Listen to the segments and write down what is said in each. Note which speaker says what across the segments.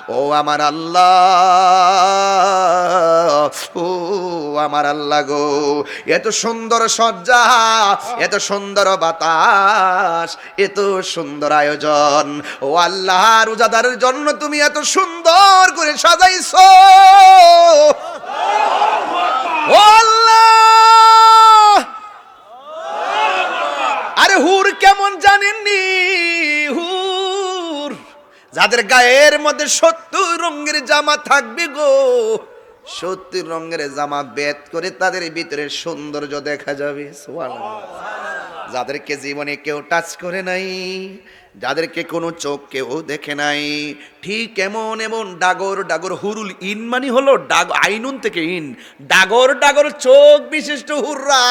Speaker 1: ও আমার আল্লাহ, ও আমার আল্লাহ গো, এত সুন্দর সজ্জা, এত সুন্দর বাতাস, এত সুন্দর আয়োজন, ও আল্লাহ রোজাদারের জন্য তুমি এত সুন্দর করে সাজাইছো। ও আল্লাহ, আরে হুর কেমন জানেননি? হুর যাদের গায়ের মধ্যে 70 রঙের জামা থাকবে গো, 70 রঙের জামা বেদ করে তাদের ভিতরে সৌন্দর্য দেখা যাবে। সুবহানাল্লাহ। যাদেরকে জীবনে কেউ টাচ করে নাই, যাদেরকে কোনো চোখ কেউ দেখে নাই, ঠিক এমন এমন ডাগর ডাগর হুরুল ইন মানে হলো আইনুন থেকে ইন, ডাগর ডাগর চোখ বিশিষ্ট হুররা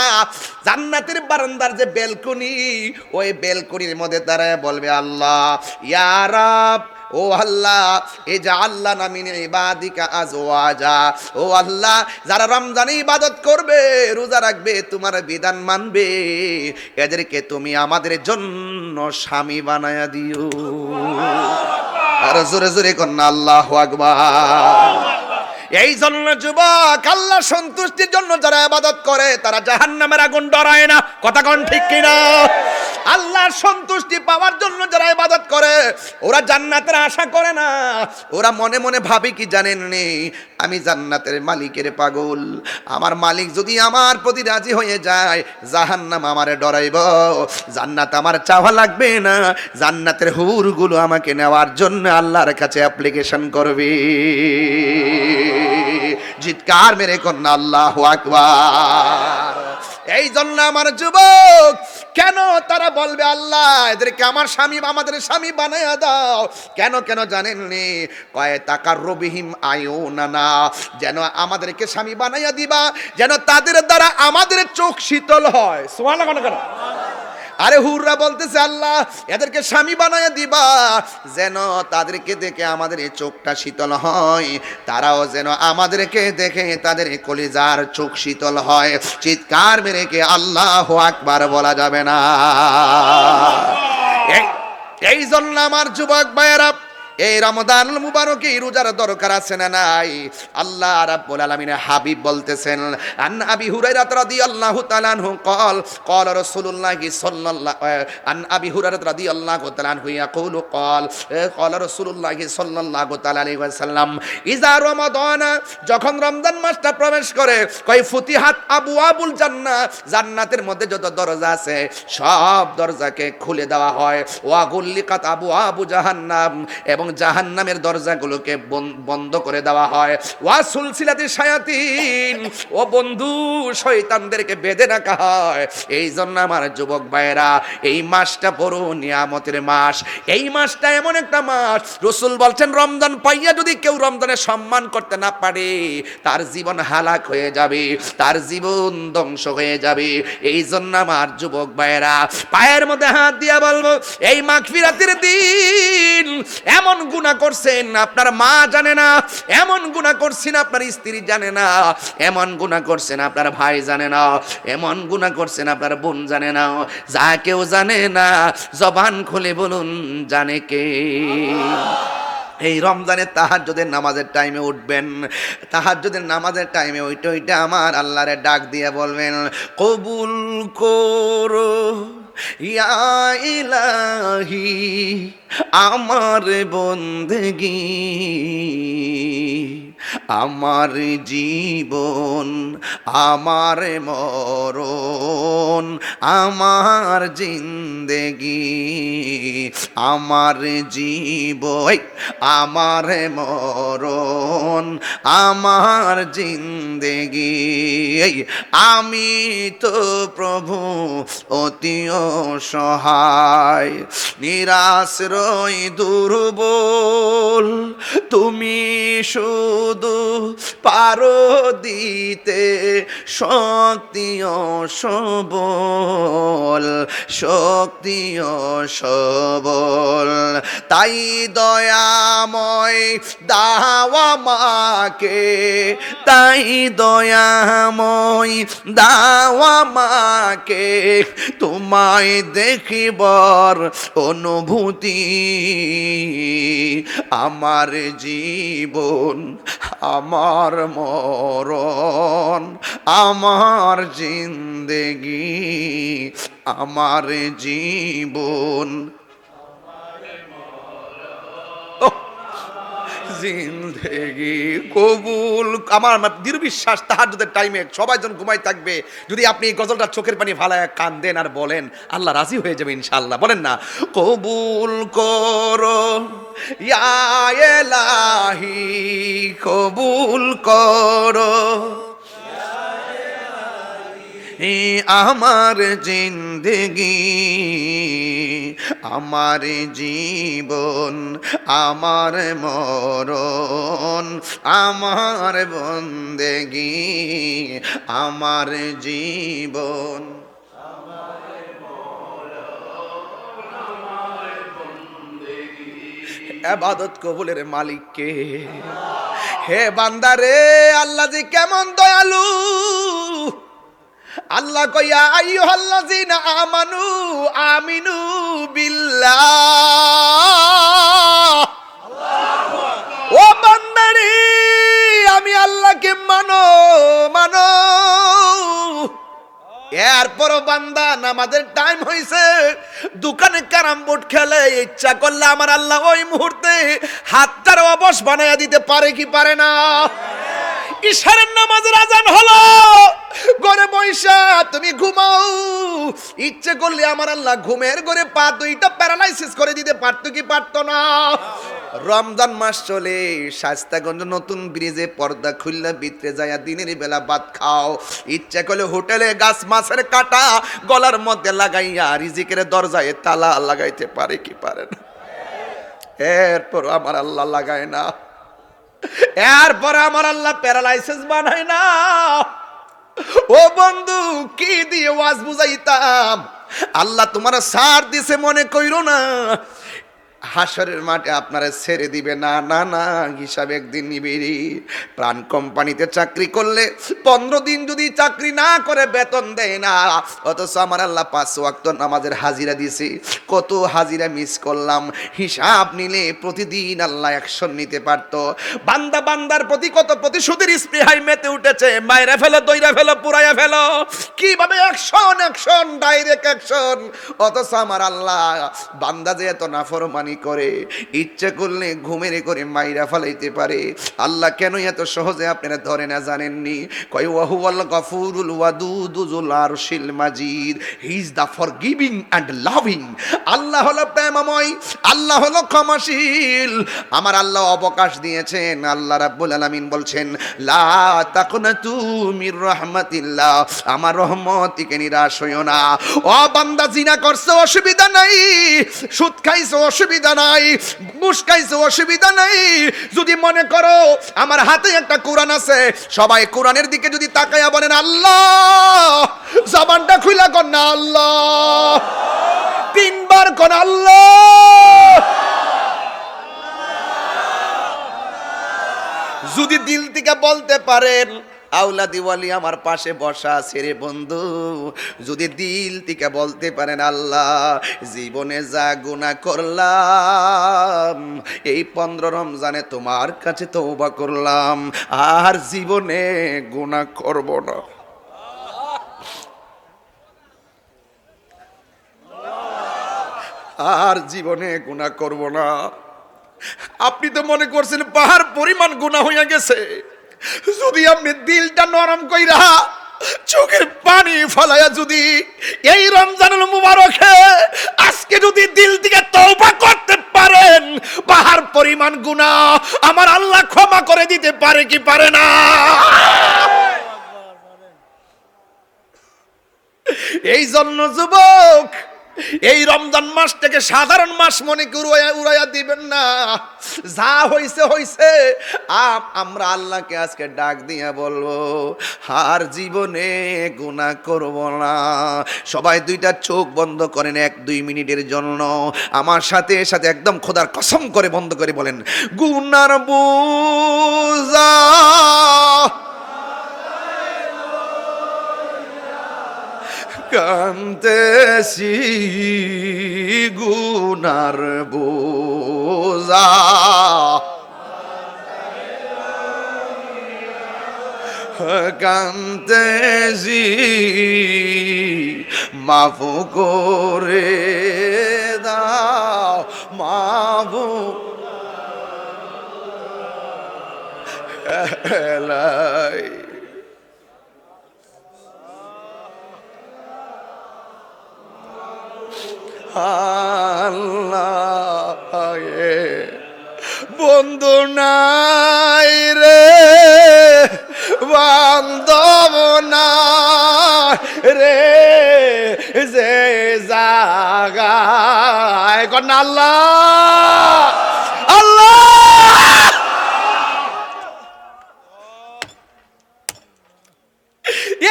Speaker 1: জান্নাতের বারান্দার যে বেলকনি, ওই বেলকনির মধ্যে দাঁড়ায় বলবে আল্লাহ ইয়া রাব, ও আল্লাহ এ যা আল্লাহ নামিন ইবাদিকা আজওয়াজা, ও আল্লাহ যারা রমজানে ইবাদত করবে, রোজা রাখবে, তোমার বিধান মানবে, এদেরকে তুমি আমাদের জন্য স্বামী বানায়া দিও। আর জোরে জোরে কন্যা আল্লাহু আকবার। এই জন্য যুবক, আল্লাহ সন্তুষ্টির জন্য যারা ইবাদত করে তারা জাহান্নামের আগুন ডরায় না। কথা কোন ঠিক কিনা? আল্লাহর সন্তুষ্টি পাওয়ার জন্য যারা ইবাদত করে ওরা জান্নাতের আশা করে না, ওরা মনে মনে ভাবে কি জানেন নি, আমি জান্নাতের মালিকের পাগল, আমার মালিক যদি আমার প্রতি রাজি হয়ে যায় জাহান্নাম আমারে ডরাইব, জান্নাত আমার চাওয়া লাগবে না, জান্নাতের হুরগুলো আমাকে নেওয়ার জন্য আল্লাহর কাছে অ্যাপ্লিকেশন করবে। চিৎকার মেরে কন্যা আল্লাহু আকবার। এই জন্য আমার যুবক, কেন তারা বলবে আল্লাহ এদেরকে আমার স্বামী, আমাদের স্বামী বানায়া দাও, কেন কেন জানেননি? কয় তাকার রবিহিম আয়ুনানা, যেন আমাদেরকে স্বামী বানাইয়া দিবা, যেন তাদের দ্বারা আমাদের চোখ শীতল হয়। সুবহানাল্লাহ কেন? আরে হুররা বলতেছে আল্লাহ এদেরকে স্বামী বানায় দিবা, যেন তাদেরকে দেখে আমাদের এই চোখটা শীতল হয়, তারাও যেন আমাদেরকে দেখে তাদের কলিজার চোখ শীতল হয়। চিৎকার মেরে কে আল্লাহু আকবার বলা যাবে না? এই জন্য আমার যুবক ভাইয়েরা, এই রমজানুল মুবারকে রোজার দরকার আছে না নাই? আল্লাহ রাব্বুল আলামিনের হাবিব বলতেছেন, আন আবি হুরায়রা রাদিয়াল্লাহু তাআলা আনহু قال قال رسول الله صلى الله عن ابي هريره رضي الله تعالى عنه يقول قال رسول الله صلى الله تعالى عليه وسلم اذا رمضان, যখন রমজান মাসটা প্রবেশ করে, কয় ফুতিহাত আবওয়াবুল জান্নাহ, জান্নাতের মধ্যে যত দরজা আছে সব দরজাকে খুলে দেওয়া হয়, ওয়া গুল্লিকাত আবওয়াবু জাহান্নাম, এবং জাহান্নামের দরজাগুলোকে বন্ধ করে দেওয়া হয়, ওয়া সুলসিলাতি শায়াতিন, ও বন্ধু শয়তানদেরকে বেঁধে রাখা হয়। এই জন্য আমার যুবক ভাইয়েরা, এই মাসটা বড় নিয়ামতের মাস, এই মাসটা এমন একটা মাস, রাসূল বলছেন রমজান পাইয়া যদি কেউ রমজানের সম্মান করতে না পারে তার জীবন হালাক হয়ে যাবে, তার জীবন ধ্বংস হয়ে যাবে। এই জন্য আমার যুবক ভাইয়েরা, পায়ের মধ্যে হাত দিয়া বলবো, এই মাগফিরাতের দিন এমন গুনাহ করছেন আপনার মা জানে না, এমন গুনাহ করছেন আপনার স্ত্রী জানে না, এমন গুনাহ করছেন আপনার ভাই জানে না, এমন গুনাহ করছেন আপনার বোন জানে না, যা কেউ জানে না জবান খুলে বলুন জানে কে? এই রমজানের তাহাজ্জুদের নামাজের টাইমে উঠবেন, তাহাজ্জুদের নামাজের টাইমে ওইটা আমার আল্লাহরে ডাক দিয়ে বলবেন, কবুল করো ইয়া ইলাহি আমার বন্দেগী, আমার জীবন, আমার মরণ, আমার জিন্দেগি, আমার জীবন, আমার মরণ, আমার জিন্দেগি, আমি তো প্রভু অতি অসহায়, নিরাশ্রয় দুর্বল, তুমি শুধু পারো দিতে শক্তি ও সবল, শক্তি ও সবল, তাই দয়াময় দাও আমাকে, তাই দয়াময় দাও আমাকে, তোমায় দেখিবার অনুভূতি, আমার জীবন, আমার মরণ, আমার জিন্দেগি, আমার জীবন, জিন্দেগি কবুল। আমার দৃঢ় বিশ্বাস তাহাজ্জুদের টাইমে সবাই যখন ঘুমাই থাকবে, যদি আপনি এই গজলটা চোখের পানি ফালায় কান্দেন আর বলেন, আল্লাহ রাজি হয়ে যাবে ইনশাআল্লাহ। বলেন না, কবুল করো ইয়া এলাহি, কবুল করো আমার জিন্দেগি, আমার জীবন, আমার মরণ, আমার বন্দেগি, আমার জীবন। ইবাদত কবুলের মালিক কে? হে বান্দারে, আল্লাহ যে কেমন দয়ালু। আল্লাহ কইয়া আইয়ুহাল্লাযিনা আমানু আমিনু বিল্লাহ, ও বান্দারে আমি আল্লাহকে মানো মানো। এরপরও বান্দা নামাজের টাইম হইছে, দোকানে ক্যারাম বোর্ড খেলে, ইচ্ছা করলে আমার আল্লাহ ওই মুহূর্তে হাতটার অবশ বানাইয়া দিতে পারে কি পারে না? ইশারের নামাজের আজান হলো, ঘরে বৈশা তুমি ঘুমাও, ইচ্ছে করলে আমার আল্লাহ ঘুমের ঘরে পা দুইটা প্যারালাইসিস করে দিতে পারতো কি পারতো না? রমজান মাস চলে, শাস্তাগঞ্জ নতুন ব্রিজে পর্দা খুললে ভিতরে যায়া দিনের বেলা ভাত খাও, ইচ্ছে করলে হোটেলে গাছ মাছের কাটা গলার মধ্যে লাগাইয়া রিজিকের দরজায় তালা লাগাইতে পারে কি পারে না? এরপর আমার আল্লাহ লাগায় না, এরপর আমার আল্লাহ প্যারালাইসিস বানায় না। ও বন্ধু, কি দিয়ে ওয়াজ বুঝাইতাম? আল্লাহ তোমার সার দিছে মনে কইরো না, হাসরের মাঠে আপনারা ছেড়ে দিবে না, না না, হিসাব একদিন নিবিড়ি। প্রাণ কোম্পানিতে চাকরি করলে 15 দিন যদি চাকরি না করে বেতন দেয় না, অথচ আমার আল্লাহ 5 ওয়াক্ত নামাজের হাজিরা দিছে, কত হাজিরা মিস করলাম। হিসাব নিলে প্রতিদিন আল্লাহ অ্যাকশন নিতে পারতো। বান্দা বান্দার প্রতি কত প্রতিশোধের স্পৃহায় মেতে উঠেছে, মাইরা ফেলো, দইরা ফেলো, পুরাইয়া ফেলো, কিভাবে অ্যাকশন অ্যাকশন, ডাইরেক্ট অ্যাকশন। অথচ আমার আল্লাহ বান্দা যে এত নাফরমানি করে, ইচ্ছে করলে ঘুমেরে করে মাইরা ফেলাইতে পারে। আল্লাহ কেন এত সহজে আপনারা ধরে না জানেননি? কয় ওয়াহুয়াল গফুরুল ওয়াদুদু যুল আরশিল মাজিদ, he is the forgiving and loving. Allah হলো প্রেমময়, আল্লাহ হলো ক্ষমাশীল। আমার আল্লাহ অবকাশ দিয়েছেন। আল্লাহ রাব্বুল আলামিন বলছেন, লা তাকনাতু মির রাহমাতিল্লাহ, আমার রহমত থেকে নিরাশ হইও না। ও বান্দা, জিনা করছো অসুবিধা নাই, সুদ খাইছো অসুবিধা নাই, ঘুষ খাইছো অসুবিধা নাই। যদি মনে করো আমার হাতে একটা কোরআন আছে, সবাই কোরআনের দিকে যদি তাকায়া বলেন আল্লাহ, জবানটা খুইলা কর না আল্লাহ, 3 বার কর আল্লাহ। যদি দিল থেকে বলতে পারেন, আউলাদি ওয়ালি আমার পাশে বসা আছে রে বন্ধু, যদি দিল থেকে বলতে পারেন আল্লাহ, জীবনে যা গুনাহ করলাম এই 15 রমজানে তোমার কাছে তওবা করলাম, আর জীবনে গুনাহ করব না। আর জীবনে গুনাহ করব না। আপনি তো মনে করছেন পাহাড় পরিমাণ গুনাহ হইয়া গেছে। যদি আপনি দিলটা নরম কইরা চোখের পানি ফলাইয়া যদি এই রমজানুল মুবারকে আজকে যদি দিল থেকে তওবা করতে পারেন, পাহাড় পরিমাণ গুনাহ আমার আল্লাহ ক্ষমা করে দিতে পারে কি পারে না? এই জন্য যুবক, এই রমজান মাসটাকে সাধারণ মাস মনে করে উড়াইয়া দিবেন না। যা হইছে হইছে। আমরা আল্লাহকে আজকে ডাক দিয়া বলবো, আর জীবনে গুনাহ করব না। সবাই 2টা চোখ বন্ধ করেন 1-2 মিনিটের জন্য। আমার সাথে সাথে একদম খোদার কসম করে বন্ধ করে বলেন, গুনার বোঝা কান্তেছি, গুনার বোঝা কান্তেছি মাফু করে দাও মাফু এলাই আল্লাহ বন্ধু নাই রে বান্ধব নাই রে যে জাগায় কন্যা আল্লাহ আল্লাহ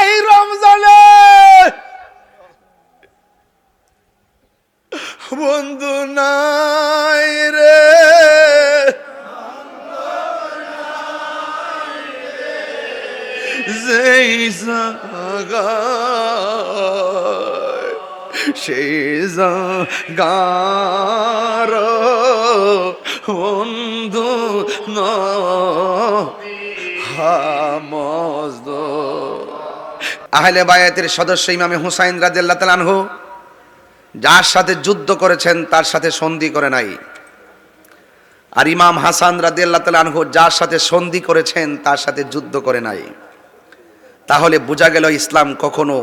Speaker 1: এই রমজানে বন্ধু নাই রে যেই জাগায় সেই জাগার বন্ধু হামজদ আহলে বায়াতের সদস্য ইমামে হুসাইন রাদিয়াল্লাহু তাআলা আনহু যার সাথে যুদ্ধ করেছেন তার সাথে সন্ধি করে নাই, আর ইমাম হাসান রাদিয়াল্লাহু তাআলা আনহু যার সাথে সন্ধি করেছেন তার সাথে যুদ্ধ করে নাই। তাহলে বোঝা গেল ইসলাম কখনো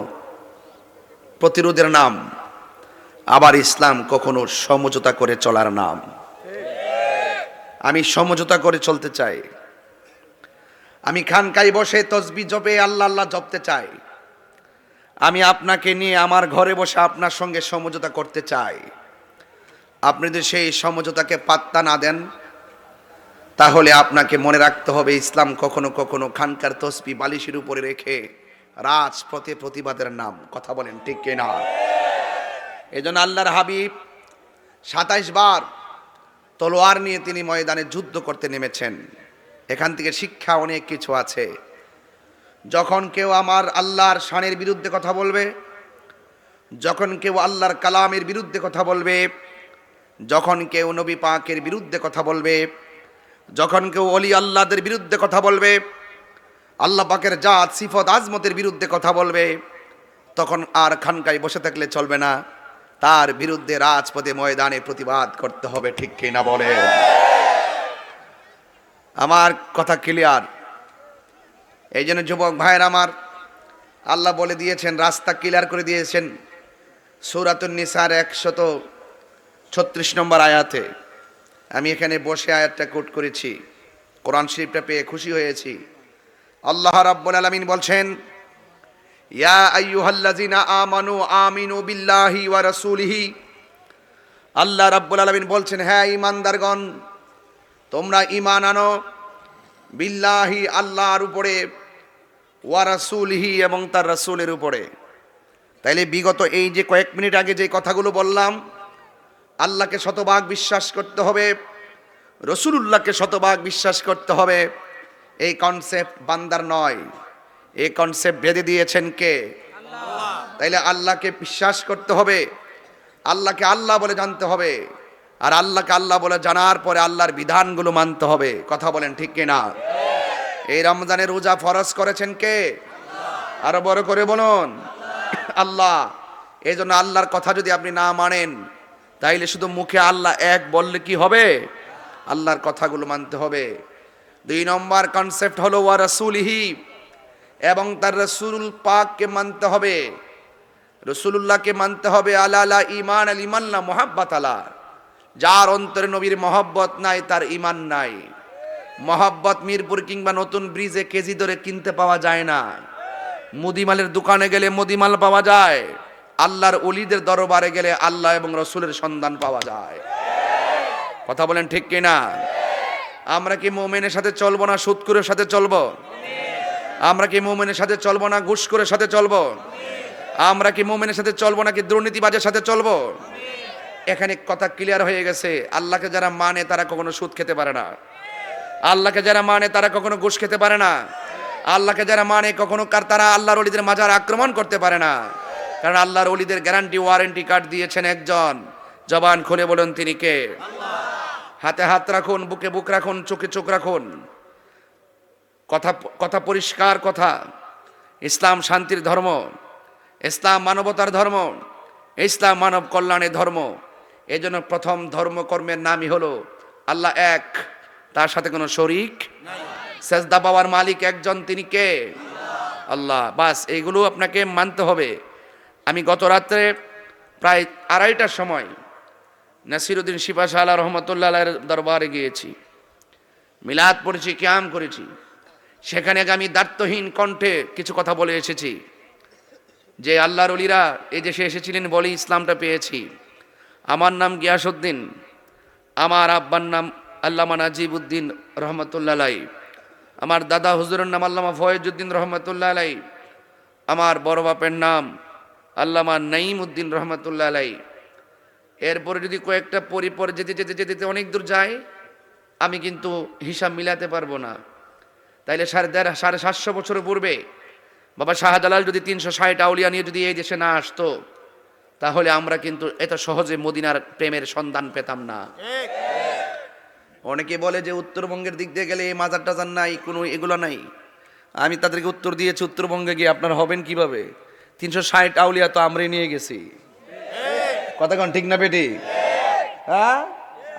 Speaker 1: প্রতিরোধের নাম, আবার ইসলাম কখনো সমঝোতা করে চলার নাম। আমি সমঝোতা করে চলতে চাই, আমি খানকায় বসে তসবিহ জপে আল্লাহ আল্লাহ জপতে চাই, আমি আপনাকে নিয়ে আমার ঘরে বসে আপনার সঙ্গে সমঝোতা করতে চাই। আপনি যদি সেই সমঝোতাকে পাত্তা না দেন তাহলে আপনাকে মনে রাখতে হবে ইসলাম কখনো কখনো খানকার তসবিহ বালিশের উপরে রেখে রাজপথে প্রতিবাদের নাম। কথা বলেন ঠিক কিনা? এজন্য আল্লাহর হাবিব 27 বার তলোয়ার নিয়ে তিনি ময়দানে যুদ্ধ করতে নেমেছেন। এখান থেকে শিক্ষা অনেক কিছু আছে। যখন কেউ আমার আল্লাহর শানের বিরুদ্ধে কথা বলবে, যখন কেউ আল্লাহর কালামের বিরুদ্ধে কথা বলবে, যখন কেউ নবী পাকের বিরুদ্ধে কথা বলবে, যখন কেউ ওলি আল্লাহদের বিরুদ্ধে কথা বলবে, আল্লাহ পাকের জাত সিফত আজমতের বিরুদ্ধে কথা বলবে, তখন আর খানকায় বসে থাকলে চলবে না, তার বিরুদ্ধে রাজপথে ময়দানে প্রতিবাদ করতে হবে। ঠিক কিনা বলে? আমার কথা ক্লিয়ার? এই জন্য যুবক ভাইয়ের আমার, আল্লাহ বলে দিয়েছেন, রাস্তা ক্লিয়ার করে দিয়েছেন সূরাতুন নিসার 136 নম্বর আয়াতে। আমি এখানে বসে আয়াতটা কোট করেছি, কোরআন শরীফটা পেয়ে খুশি হয়েছি। আল্লাহ রাব্বুল আলামিন বলছেন, ইয়া আইয়ুহাল্লাযিনা আমানু আমিনু বিল্লাহি ওয়া রাসূলিহি। আল্লাহ রাব্বুল আলামিন বলছেন, হ্যাঁ ঈমানদারগণ, তোমরা ঈমান আনো বিল্লাহি আল্লাহর উপরে, ওয়া রাসূলিহি এবং তার রাসূলের উপরে। তাইলে বিগত এই যে কয়েক মিনিট আগে যে কথাগুলো বললাম, আল্লাহকে শতভাগ বিশ্বাস করতে হবে, রাসূলুল্লাহকে শতভাগ বিশ্বাস করতে হবে। এই কনসেপ্ট বান্দার নয়, এই কনসেপ্ট বেঁধে দিয়েছেন কে? আল্লাহ। তাইলে আল্লাহকে বিশ্বাস করতে হবে, আল্লাহকে আল্লাহ বলে জানতে হবে, আর আল্লাহকে আল্লাহ বলে জানার পরে আল্লাহর বিধানগুলো মানতে হবে। কথা বলেন ঠিক কিনা? এই রমজানে রোজা ফরজ করেছেন কে? আরো বড় করে বলুন, আল্লাহ। এই জন্য আল্লাহর কথা যদি আপনি না মানেন, তাইলে শুধু মুখে আল্লাহ এক বললে কি হবে? আল্লাহর কথাগুলো মানতে হবে। 2 নম্বর কনসেপ্ট হলো ওয়া রাসূলিহি, এবং তার রাসূল পাককে মানতে হবে, রাসূলুল্লাহকে মানতে হবে। আলা ঈমান আল ঈমান লা মুহাব্বাত আলা। যার অন্তরে নবীর মহব্বত নাই তার ঈমান নাই। মহব্বত মিরপুর কিংবা নতুন ব্রিজে কেজি ধরে কিনতে পাওয়া যায় না, মুদিমালের দোকানে গেলে মুদিমাল পাওয়া যায়, আল্লাহর ওলিদের দরবারে গেলে আল্লাহ এবং রাসূলের সন্ধান পাওয়া যায়। কথা বলেন ঠিক কিনা? আমরা কি মুমিনের সাথে চলবো না সুদখোরের সাথে চলবো? আমরা কি মুমিনের সাথে চলবো না ঘুষখোরের সাথে চলবো? আমরা কি মুমিনের সাথে চলবো নাকি দুর্নীতিবাজের সাথে চলবো? এখানে কথা ক্লিয়ার হয়ে গেছে। আল্লাহকে যারা মানে তারা কখনো সুদ খেতে পারে না, আল্লাহকে যারা মানে তারা কখনো ঘুষ খেতে পারে না, আল্লাহকে যারা মানে কখনো তারা আল্লাহর ওলিদের মাজার আক্রমণ করতে পারে না। কারণ আল্লাহর ওলিদের গ্যারান্টি ওয়ারেন্টি কার্ড দিয়েছেন একজন। জবান খুলে বলুন তিনি কে? আল্লাহ। হাতে হাত রাখুন, বুকে বুক রাখুন, চোখে চোখ রাখুন। কথা কথা পরিষ্কার কথা। ইসলাম শান্তির ধর্ম, ইসলাম মানবতার ধর্ম, ইসলাম মানব কল্যাণের ধর্ম। এই জন্য প্রথম ধর্মকর্মের নামই হলো আল্লাহ এক, তার সাথে কোনো শরিক নাই। সেজদা পাওয়ার মালিক একজন, তিনি কে? আল্লাহ। বাস এইগুলো আপনাকে মানতে হবে। আমি গত রাত্রে প্রায় 2:30টার সময় নাসিরউদ্দিন শিপা শাহ আলা রহমতুল্লাহ আলাইহির দরবারে গিয়েছি, মিলাদ পড়েছি, কিয়াম করেছি। সেখানে আমি দায়িত্বহীন কণ্ঠে কিছু কথা বলে এসেছি যে আল্লাহর ওলিরা এই দেশে এসেছিলেন বলে ইসলামটা পেয়েছি। আমার নাম গিয়াসউদ্দিন, আমার আব্বার নাম আল্লামা নাজিবউদ্দিন রহমতুল্লাহ আলাইহি, আমার দাদা হুজুরের নাম আল্লামা ফয়েজউদ্দিন রহমতুল্লাহ আলাইহি, আমার বড় বাপের নাম আল্লামা নাঈমউদ্দিন রহমতুল্লাহ আলাইহি। এরপরে যদি কয়েকটা পরে যেতে যেতে যেতে অনেক দূর যায়, আমি কিন্তু হিসাব মিলাতে পারবো না। তাইলে 750 বছরের পূর্বে বাবা শাহজালাল যদি 360 আউলিয়া নিয়ে যদি এই দেশে না আসতো, তাহলে আমরা কিন্তু এত সহজে মদিনার প্রেমের সন্ধান পেতাম না। অনেকে বলে যে উত্তরবঙ্গের দিক দিয়ে গেলে এই মাজার টাজার নাই, কোনো এগুলো নাই। আমি তাদেরকে উত্তর দিয়েছি, উত্তরবঙ্গে গিয়ে আপনারা হবেন কিভাবে? 360 আউলিয়া তো আমরাই নিয়ে গেছি। কথা কন ঠিক না বেটি? হ্যাঁ,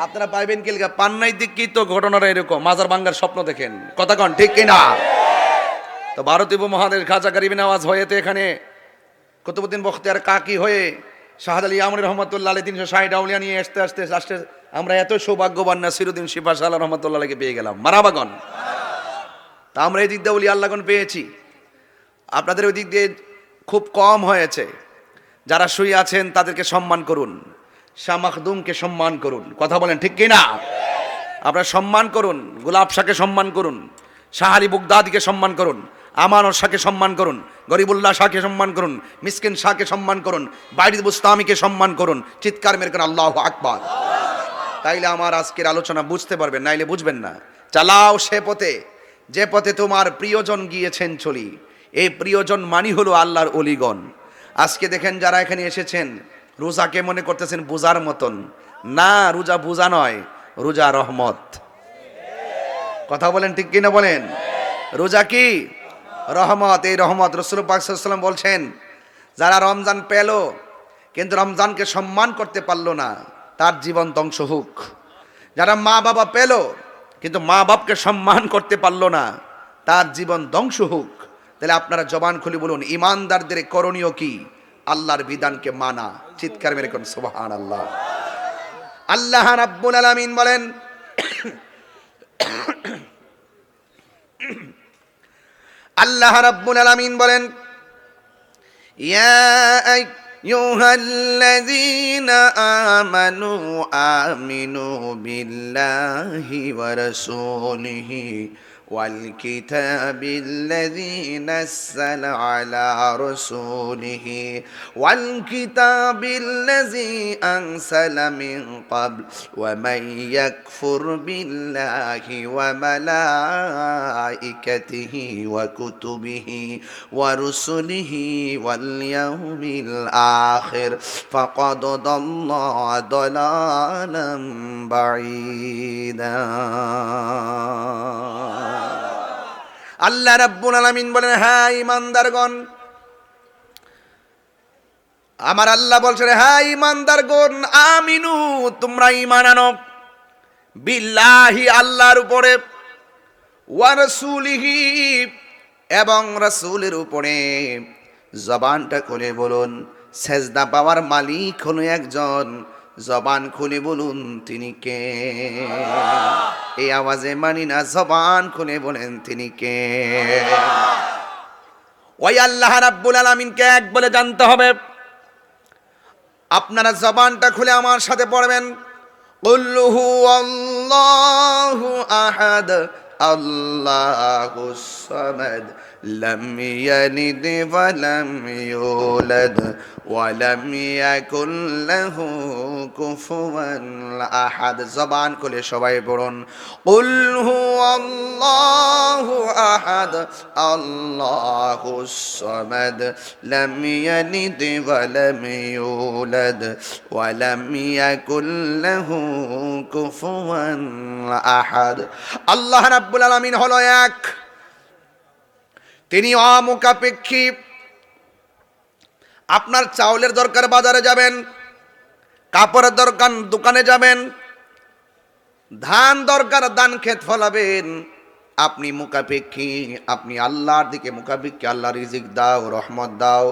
Speaker 1: আপনারা পাইবেন কি? পান্নাই দিক কি তো ঘটনাটা এরকম, মাজার ভাঙ্গার স্বপ্ন দেখেন। কথা কন ঠিক কিনা? তো ভারতীয় উপমহাদেশ খাজা গরিব নওয়াজ হয়েতে এখানে কুতুবউদ্দিন বখতিয়ার কাকি হয়ে শাহজালাল ইয়ামানী রহমতুল্লাহ আলাইহি 360 আউলিয়া নিয়ে আসতে আসতে আসতে আমরা এত সৌভাগ্যবান নাসিরউদ্দিন শিপা শাহ রহমতুল্লাহ আলাইহিকে পেয়ে গেলাম। মারাবাগন। তা আমরা এই দিক দিয়ে ওলি আল্লাহগণ পেয়েছি, আপনাদের ওই দিক দিয়ে খুব কম হয়েছে। যারা শুয়ে আছেন তাদেরকে সম্মান করুন, শাহ মাখদুমকে সম্মান করুন। কথা বলেন ঠিক কিনা? আপনারা সম্মান করুন, গোলাপ শাহকে সম্মান করুন, শাহ আলী বুগদাদিকে সম্মান করুন, আমানত শাহকে সম্মান করুন, গরিবুল্লাহ শাহকে সম্মান করুন, মিসকিন শাহকে সম্মান করুন, বাইরিদ বুস্তামিকে সম্মান করুন। চিৎকার মেরে করুন আল্লাহু আকবার। তাইলে আমার আজকের আলোচনা বুঝতে পারবেন, নাইলে বুঝবেন না। চালাও সে পথে যে পথে তোমার প্রিয়জন গিয়েছেন চলি। এই প্রিয়জন মানি হলো আল্লাহর অলিগণ। আজকে দেখেন যারা এখানে এসেছেন, রোজাকে মনে করতেছেন বোঝার মতন। না, রোজা বোঝা নয়, রোজা রহমত। কথা বলেন ঠিক কিনা বলেন? রোজা কি? রহমত। এই রহমত রাসূল পাক সাল্লাল্লাহু আলাইহি ওয়াসাল্লাম বলছেন, যারা রমজান পেল কিন্তু রমজানকে সম্মান করতে পারলো না, তার জীবন ধ্বংস হোক। যারা মা বাবা পেল কিন্তু মা বাপকে সম্মান করতে পারলো না, তার জীবন ধ্বংস হোক। তাহলে আপনারা জবান খুলে বলুন, ইমানদারদের করণীয় কি? আল্লাহর বিধানকে মানা। চিৎকার মেরে কোন সুবহানাল্লাহ। আল্লাহ রাব্বুল আলামিন বলেন, আল্লাহ রাব্বুল আলামিন বলেন, ইয়া আইয়ুহাল্লাযীনা আমানু আমিনু বিল্লাহি ওয়া রাসূলিহি والكتاب الذي نزل على رسوله والكتاب الذي أنزل من قبل ومن يكفر بالله وملائكته وكتبه ورسله واليوم الآخر فقد ضل ضلالا بعيدا। আল্লাহ রাব্বুল আলামিন বলেন, হ্যাঁ ইমানদারগণ, আমার আল্লাহ বলছেন, হ্যাঁ ইমানদারগণ, আমিনু, তোমরা ঈমান আনো, বিল্লাহি, আল্লাহর উপরে, ওয়া রাসূলিহি, এবং রাসূলের উপরে। জবানটা খুলে বলুন, সেজদা পাওয়ার মালিক হলো একজন। জবান খুলে বলুন তিনি কে? এই আওয়াজে মানি না, জবান খুলে বলেন তিনি কে? ওই আল্লাহ রাব্বুল আলামিনকে এক বলে জানতে হবে। আপনারা জবানটা খুলে আমার সাথে পড়বেন, কুল হুয়াল্লাহু আহাদ আল্লাহুস সামাদ লাম ইয়ালিদ ওয়া লাম ইউলাদ ওয়া লাম ইয়াকুল লাহু কুফুয়ান আহাদ। জবান খুলে সবাই পড়ুন, কুল হুয়াল্লাহু আহাদ আল্লাহুস সামাদ লাম ইয়ালিদ ওয়া লাম ইউলাদ ওয়া লাম ইয়াকুল লাহু কুফুয়ান আহাদ। আল্লাহ রাব্বুল আলামিন হলো এক, তিনি অমুখাপেক্ষী। আপনার চাউলের দরকার বাজারে যাবেন, কাপড়ের দরকার দোকানে যাবেন, ধান দরকার ধান ক্ষেত ফলাবেন, আপনি মুখাপেক্ষী, আপনি আল্লাহর দিকে মুখাপেক্ষী। আল্লাহ রিজিক দাও, রহমত দাও।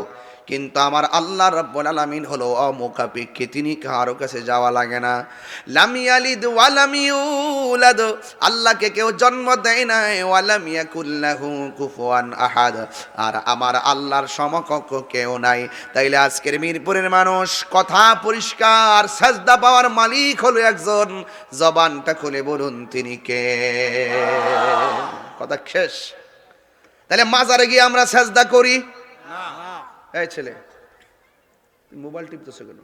Speaker 1: কিন্তু আমার আল্লাহ রাব্বুল আলামিন হলো অমুখাপেক্ষী, তিনি কারো কাছে যাওয়া লাগে না। লাম ইয়ালিদ ওয়া লাম ইউলাদ, আল্লাহকে কেউ জন্ম দেয় নাই, ওয়া লাম ইয়াকুল লাহু কুফুয়ান আহাদ, আর আমার আল্লাহর সমকক্ষ কেউ নাই। তাইলে আজকের মিরপুরের মানুষ কথা পরিষ্কার, সাজদা পাওয়ার মালিক হলো একজন। জবানটা খুলে বলুন তিনি কে? কথা শেষ। তাহলে মাজারে গিয়ে আমরা সাজদা করি না? এই ছেলে, মোবাইল টিপতেছে কেন?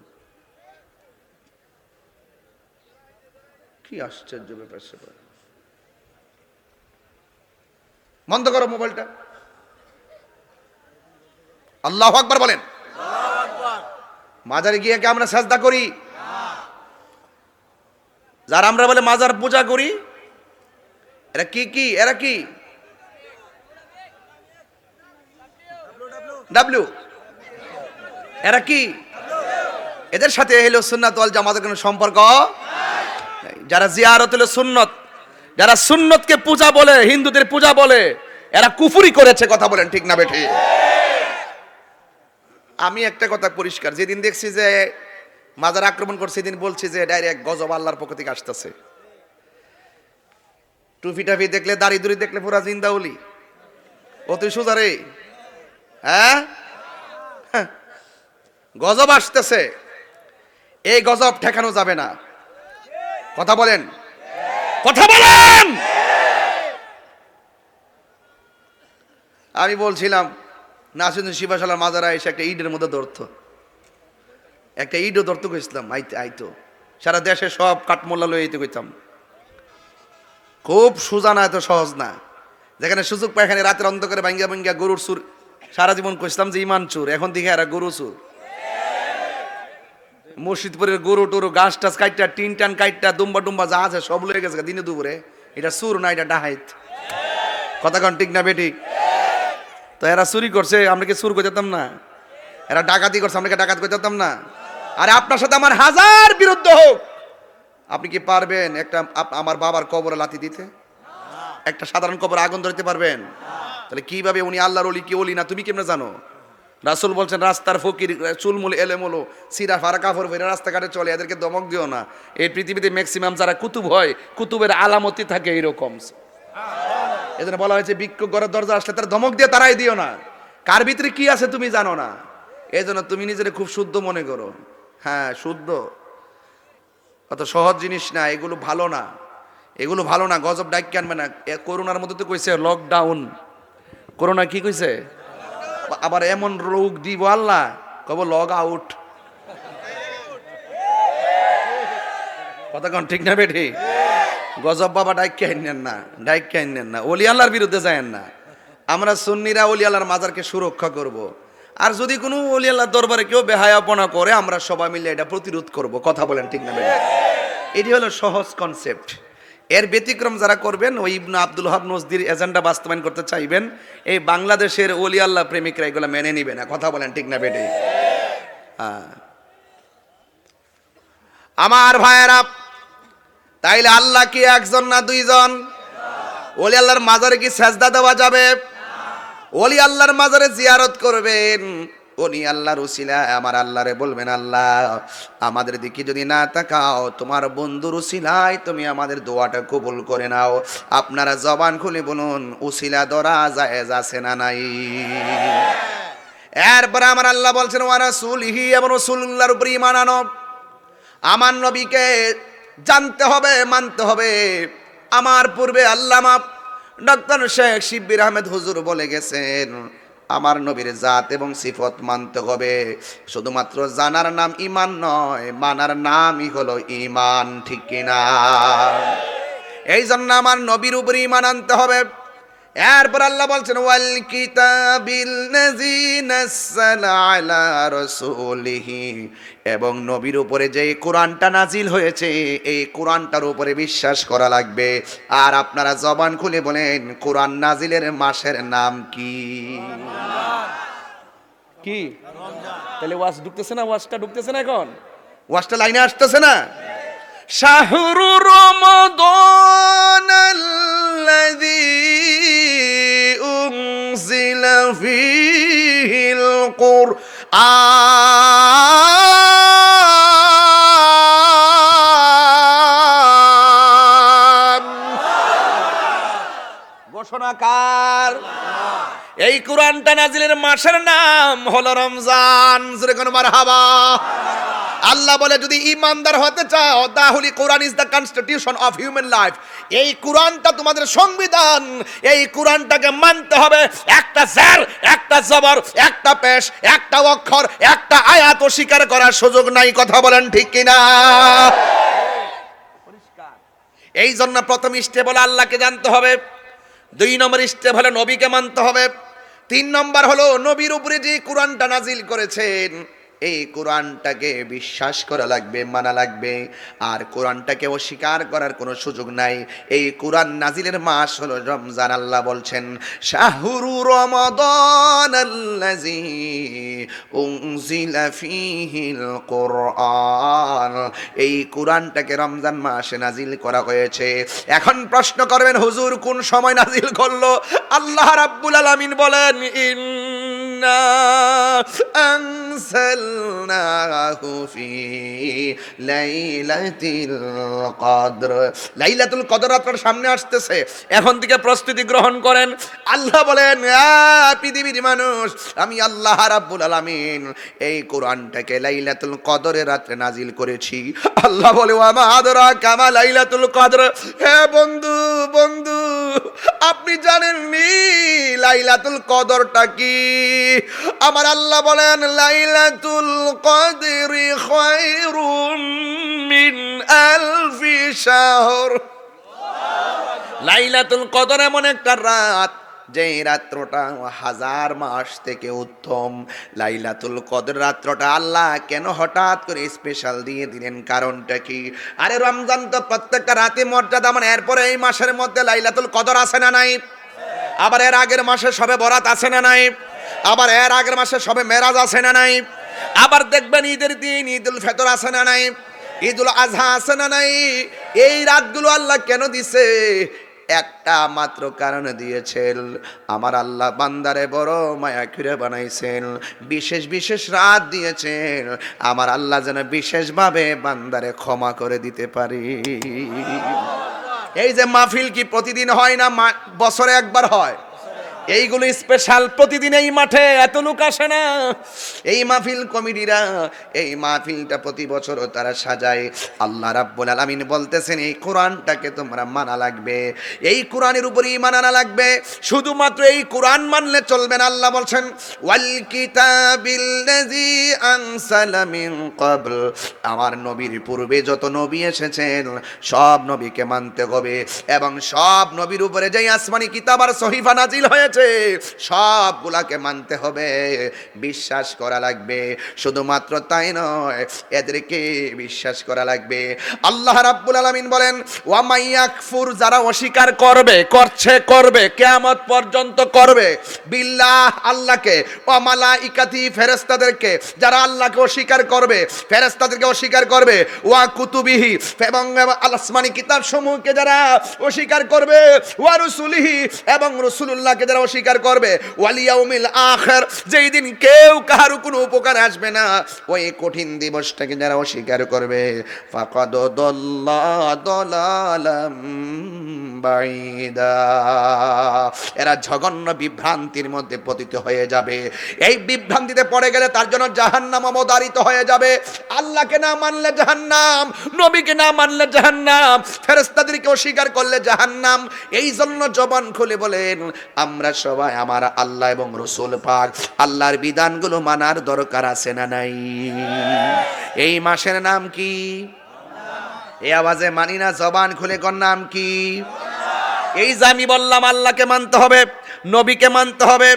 Speaker 1: কি আশ্চর্য ব্যাপার সেটা। বন্ধ করো মোবাইলটা। আল্লাহু আকবার বলেন। মাজারে গিয়ে কি আমরা সাজদা করি? যারা আমরা বলে মাজার পূজা করি, এরা কি এরা কি ডাব্লিউ, এরা কি? এদের সাথে হলো সুন্নাত ওয়াল জামাতের কোনো সম্পর্ক নাই। যারা জিয়ারত হলো সুন্নত, যারা সুন্নতকে পূজা বলে, হিন্দুদের পূজা বলে, এরা কুফরি করেছে। কথা বলেন ঠিক না বেঠি? আমি একটা কথা পরিষ্কার, যেদিন দেখছি যে মাজার আক্রমণ করছে, সেদিন বলছি যে ডাইরেক্ট গজব আল্লাহর পক্ষ থেকে আসতেছে। টুপি টাফি দেখলে, দাড়ি দুড়ি দেখলে পুরা জিন্দাউলি। ও তুই সোজা রে, হ্যাঁ? গজব আসতেছে, এই গজব ঠেকানো যাবে না। কথা বলেন, কথা বলেন। আমি বলছিলাম নাসিরুদ্দিন শিবাশালার মাজারা এসে একটা ইটের মধ্যে ধরতো, একটা ইটও ধরতো কইছিলাম, আইতো সারা দেশে সব কাঠমোল্লা লই আইতে কইতাম। খুব সোজা না, এত সহজ না। যেখানে সুযোগ পায় এখানে রাতের অন্ধকারে ভাঙ্গা ভাঙ্গা গরুর সুর। সারা জীবন কইছিলাম যে ইমান চুর, এখন দেখে এরা গরু চুর। মুর্শিদপুরের গরু টরু গাছ টাছ কাইটা, টিন টান কাইটা, দুম্বা টুম্বা যা আছে সব লয়ে গেছে দিনে দুপুরে। এটা সুর না, এটা ডাহাইত। কথা কন ঠিক না বেটি? তো এরা চুরি করছে, আমরা কি চুর করে যেতাম না? এরা ডাকাতি করছে, আমরা কি ডাকাত করে যেতাম না? আরে আপনার সাথে আমার হাজার বিরুদ্ধ হোক, আপনি কি পারবেন একটা আমার বাবার কবরে লাথি দিতে? একটা সাধারণ কবরে আগুন ধরতে পারবেন? তাহলে কিভাবে উনি আল্লাহর ওলি কি ওলি না তুমি কেমনে জানো? রাসূল বলছেন রাস্তার ফকির, চুলমুল এলেমুলো সিরা ফারা কাফর বেরা রাস্তাঘাটে চলে, এদেরকে দমক দিও না। এই পৃথিবীতে ম্যাক্সিমাম যারা কুতুব হয়, কুতুবের আলামতি থাকে এরকম। এজন্য বলা হয়েছে ভিক্ষুক ঘরের দরজা আসলে তার ধমক দিয়ে তারাই দিও না। কার ভিতরে কি আছে তুমি জানো না, এই জন্য তুমি নিজের খুব শুদ্ধ মনে করো। হ্যাঁ শুদ্ধ, অত সহজ জিনিস না, এগুলো ভালো না, এগুলো ভালো না। গজব ডাক আনবে না। করোনার মধ্যে তো কইছে লকডাউন, করোনা কি কইছে? আবার এমন রোগ দিব আল্লাহ, কব লগ আউট। কথা কোন ঠিক না বেঠি? গজব বাবা ডাইকে আনেন না, ডাইকে আনেন না, ওলি আল্লাহর বিরুদ্ধে যায়েন না। আমরা সুন্নিরা ওলি আল্লাহর মাজারকে সুরক্ষা করব। আর যদি কোনো ওলি আল্লাহর দরবারে কেউ বেহায়াপনা করে, আমরা সবাই মিলে এটা প্রতিরোধ করব। কথা বলেন ঠিক না বেঠি? এটি হলো সহজ কনসেপ্ট। এর ব্যতিক্রম যারা করবেন, ওই ইবনে আব্দুল ওয়াহাব নজদির এজেন্ডা বাস্তবায়ন করতে চাইবেন, এই বাংলাদেশের ওলি আল্লাহ প্রেমিকরা এগুলো মেনে নিবে না। কথা বলেন ঠিক না বেঠি? হ্যাঁ আমার ভাইয়েরা, তাইলে আল্লাহ কি একজন না দুইজন? ওলি আল্লাহর মাজারে কি সেজদা দেওয়া যাবে? ওলি আল্লাহর মাজারে জিয়ারত করবেন, ওলি আল্লাহর উসিলায় আমার আল্লাহরে বলবেন, আল্লাহ আমাদের দিকে যদি না তাকাও, তোমার বন্ধুর উসিলায় তুমি আমাদের দোয়াটা কবুল করে নাও। আপনারা জবান খুলে বলুন উসিলা ধরা জায়েজ আছে না নাই? এরপরে আমার আল্লাহ বলছেন ওয়া রাসূলিহি, এবং রাসূলুল্লাহর উপর ঈমান আনো। আমার নবীকে জানতে হবে, মানতে হবে। আমার পূর্বে আল্লামা ডক্টর শেখ শিব্বির আহমেদ হুজুর বলে গেছেন, আমার নবীর জাত এবং সিফত মানতে হবে। শুধুমাত্র জানার নাম ঈমান নয়, মানার নামই হলো ঈমান। ঠিক কিনা? এই জন্য আমার নবীর উপর ঈমান আনতে হবে। এরপর আল্লাহ বলছেন ওয়াল কিতাবিল লাযী নাযালা আলা রাসূলিহি, এবং নবীর উপরে যে কোরআনটা নাজিল হয়েছে এই কোরআনটার উপরে বিশ্বাস করা লাগবে। আর আপনারা জবান খুলে বলেন কোরআন নাজিলের মাসের নাম কি? কি? তাহলে ওয়াজ ঢুকতেছে না? ওয়াজটা ঢুকতেছে না? এখন ওয়াজটা লাইনে আসতেছে না? শাহরু রমাদানাল্লাযী উনজিলা ফীহিল কুরআন। ঘোষণাকার এই কোরআনটা নাজিলের মাসের নাম হলো রমজান। জোরে কোন মারহাবা। আল্লাহ বলে যদি ইমানদার হতে চাও তাহলে Quran is the constitution of human life. এই কোরআনটা তোমাদের সংবিধান। এই কোরআনটাকে মানতে হবে। একটা জের, একটা জবর, একটা পেশ, একটা অক্ষর, একটা আয়াত অস্বীকার করার সুযোগ নাই। কথা বলেন ঠিক কিনা? এই জন্য প্রথম স্টেপ হলো আল্লাহকে জানতে হবে, 2 নম্বর স্টেপ হলো নবীকে মানতে হবে, 3 নম্বর হলো নবীর উপরে যে কোরআনটা নাজিল করেছেন এই কোরআনটাকে বিশ্বাস করা লাগবে, মানা লাগবে। আর কোরআনটাকে অস্বীকার করার কোনো সুযোগ নাই। এই কোরআন নাজিলের মাস হলো রমজান। আল্লাহ বলছেন শাহরু রমাদানাল্লাযী উনজিলা ফীহিল কুরআন। এই কোরআনটাকে রমজান মাসে নাজিল করা হয়েছে। এখন প্রশ্ন করবেন হুজুর কোন সময় নাজিল করলো? আল্লাহ রাব্বুল আলামিন বলেন ইন্না আনসালনাহু ফি লাইলাতিল কদর। লাইলাতুল কদর আপনার সামনে আসতেছে, এখন থেকে প্রস্তুতি গ্রহণ করেন। আল্লাহ বলেন পৃথিবীর মানুষ, আমি আল্লাহ রাব্বুল আলামিন এই কোরআনটাকে লাইলাতুল কদরের রাতে নাজিল করেছি। আল্লাহ বলে ওয়া মা আদরাকা মা লাইলাতুল কদর। হে বন্ধু, বন্ধু আপনি জানেননি লাইলাতুল কদরটা কি? আমার আল্লাহ বলেন লাইলাতুল কদরি খায়রুম মিন আলফি শাহর। লাইলাতুল কদর এমন একটা রাত যে রাত্রটা 1000 মাস থেকে উত্তম। লাইলাতুল কদর রাত্রটা আল্লাহ কেন হঠাৎ করে স্পেশাল দিয়ে দিলেন? কারণটা কি? আরে রমজান তো প্রত্যেকটা রাতে মর্যাদামান। এরপরে এই মাসের মধ্যে লাইলাতুল কদর আছে না নাই? আবার এর আগের মাসে সবে বরাত আছে না নাই? আবার এর আগের মাসে সবে মেরাজ আছে না নাই? আবার দেখবেন ঈদের দিন ঈদুল ফিতর আছে না নাই? ঈদুল আজহা আছে না নাই? এই রাতগুলো আল্লাহ কেন দিছে? একটা মাত্র কারণে দিয়েছেন, আমার আল্লাহ বান্দারে বড় মায়া করে বানাইছেন। বিশেষ বিশেষ রাত দিয়েছেন আমার আল্লাহ যেন বিশেষভাবে বান্দারে ক্ষমা করে দিতে পারি। এই যে মাহফিল কি প্রতিদিন হয় না? বছরে একবার হয়। এইগুলো স্পেশাল। প্রতিদিন এই মাঠে এত লোক আসে না। এই মাহফিল কমিটিরা এই মাহফিলটা প্রতি বছর তারা সাজায়। আল্লাহ রাব্বুল আলামিন বলতেছেন এই কোরআনটাকে তোমরা মানা লাগবে, এই কোরআনের উপরই ঈমান আনা লাগবে। শুধুমাত্র এই কোরআন মানলে চলবে না। আল্লাহ বলছেন ওয়াল কিতাবিল্লাযী আনসালা মিন ক্বাবল। আমার নবীর পূর্বে যত নবী এসেছেন সব নবীকে মানতে হবে, এবং সব নবীর উপরে যেই আসমানি কিতাব আর সহিফা নাজিল হয়েছে সবগুলাকে মানতে হবে, বিশ্বাস করা লাগবে। শুধুমাত্র তাই নয়, এদেরকে বিশ্বাস করা লাগবে। আল্লাহ রাব্বুল আলামিন বলেন ওয়া মাইয়াকফুর, যারা অস্বীকার করবে, করবে, কিয়ামত পর্যন্ত করবে, বিল্লাহ আল্লাহকে, ওয়া মালাইকাতি ফেরেশতাদেরকে, যারা আল্লাহকে অস্বীকার করবে, ফেরেশতাদেরকে অস্বীকার করবে, ওয়া কুতুবিহি, এবং আসমানি কিতাব সমূহকে যারা অস্বীকার করবে, ওয়া রুসুলিহি, এবং রাসূলুল্লাহকে যারা অস্বীকার করবে, ওয়াল ইয়াউমিল আখির, যেই দিন কেউ কারো কোনো উপকার আসবে না, ওই কঠিন দিবসটাকে যারা অস্বীকার করবে, ফাকাদ দাল্লা দালালাম বাঈদা, এরা জঘন্য বিভ্রান্তির মধ্যে পতিত হয়ে যাবে। এই বিভ্রান্তিতে পড়ে গেলে তার জন্য জাহান্নাম অবধারিত হয়ে যাবে। আল্লাহকে না মানলে জাহান্নাম, নবীকে না মানলে জাহান্নাম, ফেরেশতাদেরকে অস্বীকার করলে জাহান্নাম। এই জন্য জবান খুলে বলেন আমরা সবাই আমার আল্লাহ এবং রাসূল পাক আল্লাহর বিধানগুলো মানার দরকার আছে না নাই? এই মাসের নাম কি? এই আওয়াজে মানি না? জবান খুলে কোন নাম কি? এই যে আমি বললাম আল্লাহকে মানতে হবে, নবীকে মানতে হবে,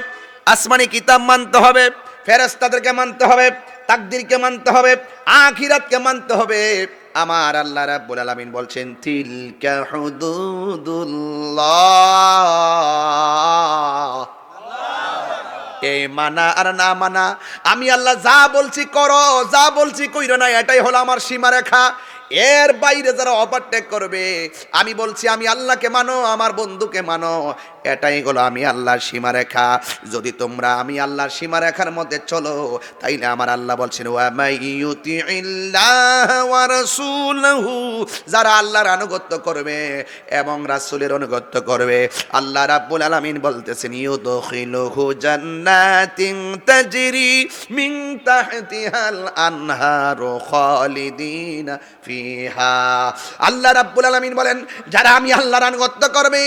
Speaker 1: আসমানি কিতাব মানতে হবে, ফেরেশতাদেরকে মানতে হবে, তাকদীরকে মানতে হবে, আখিরাতকে মানতে হবে। আমার আল্লাহ রাব্বুল আলামিন বলছেন তিলকা হুদুদুল্লাহ। এই মানা আর না মানা, আমি আল্লাহ যা বলছি করো, যা বলছি কইরো না, এটাই হলো আমার সীমারেখা। এর বাইরে যারা ওভারটেক করবে, আমি বলছি আমি আল্লাহকে মানো, আমার বন্ধুকে মানো, এটাই হলো আমি আল্লাহর সীমারেখা। যদি তোমরা আমি আল্লাহর সীমারেখার মধ্যে চলো, তাইলে আমার আল্লাহ বলছেন ওয়া মাইয়ুতিইল্লাহ ওয়া রাসূলহু, যারা আল্লাহর আনুগত্য করবে এবং রাসূলের আনুগত্য করবে, আল্লাহ রাব্বুল আলামিন বলতেছেন ইউদখিলুহু জান্নাতিন তাজরি মিন তাহতিহাল আনহারু খালিদিনা ফিহা। আল্লাহ রাব্বুল আলামিন বলেন যারা আমি আল্লাহর আনুগত্য করবে,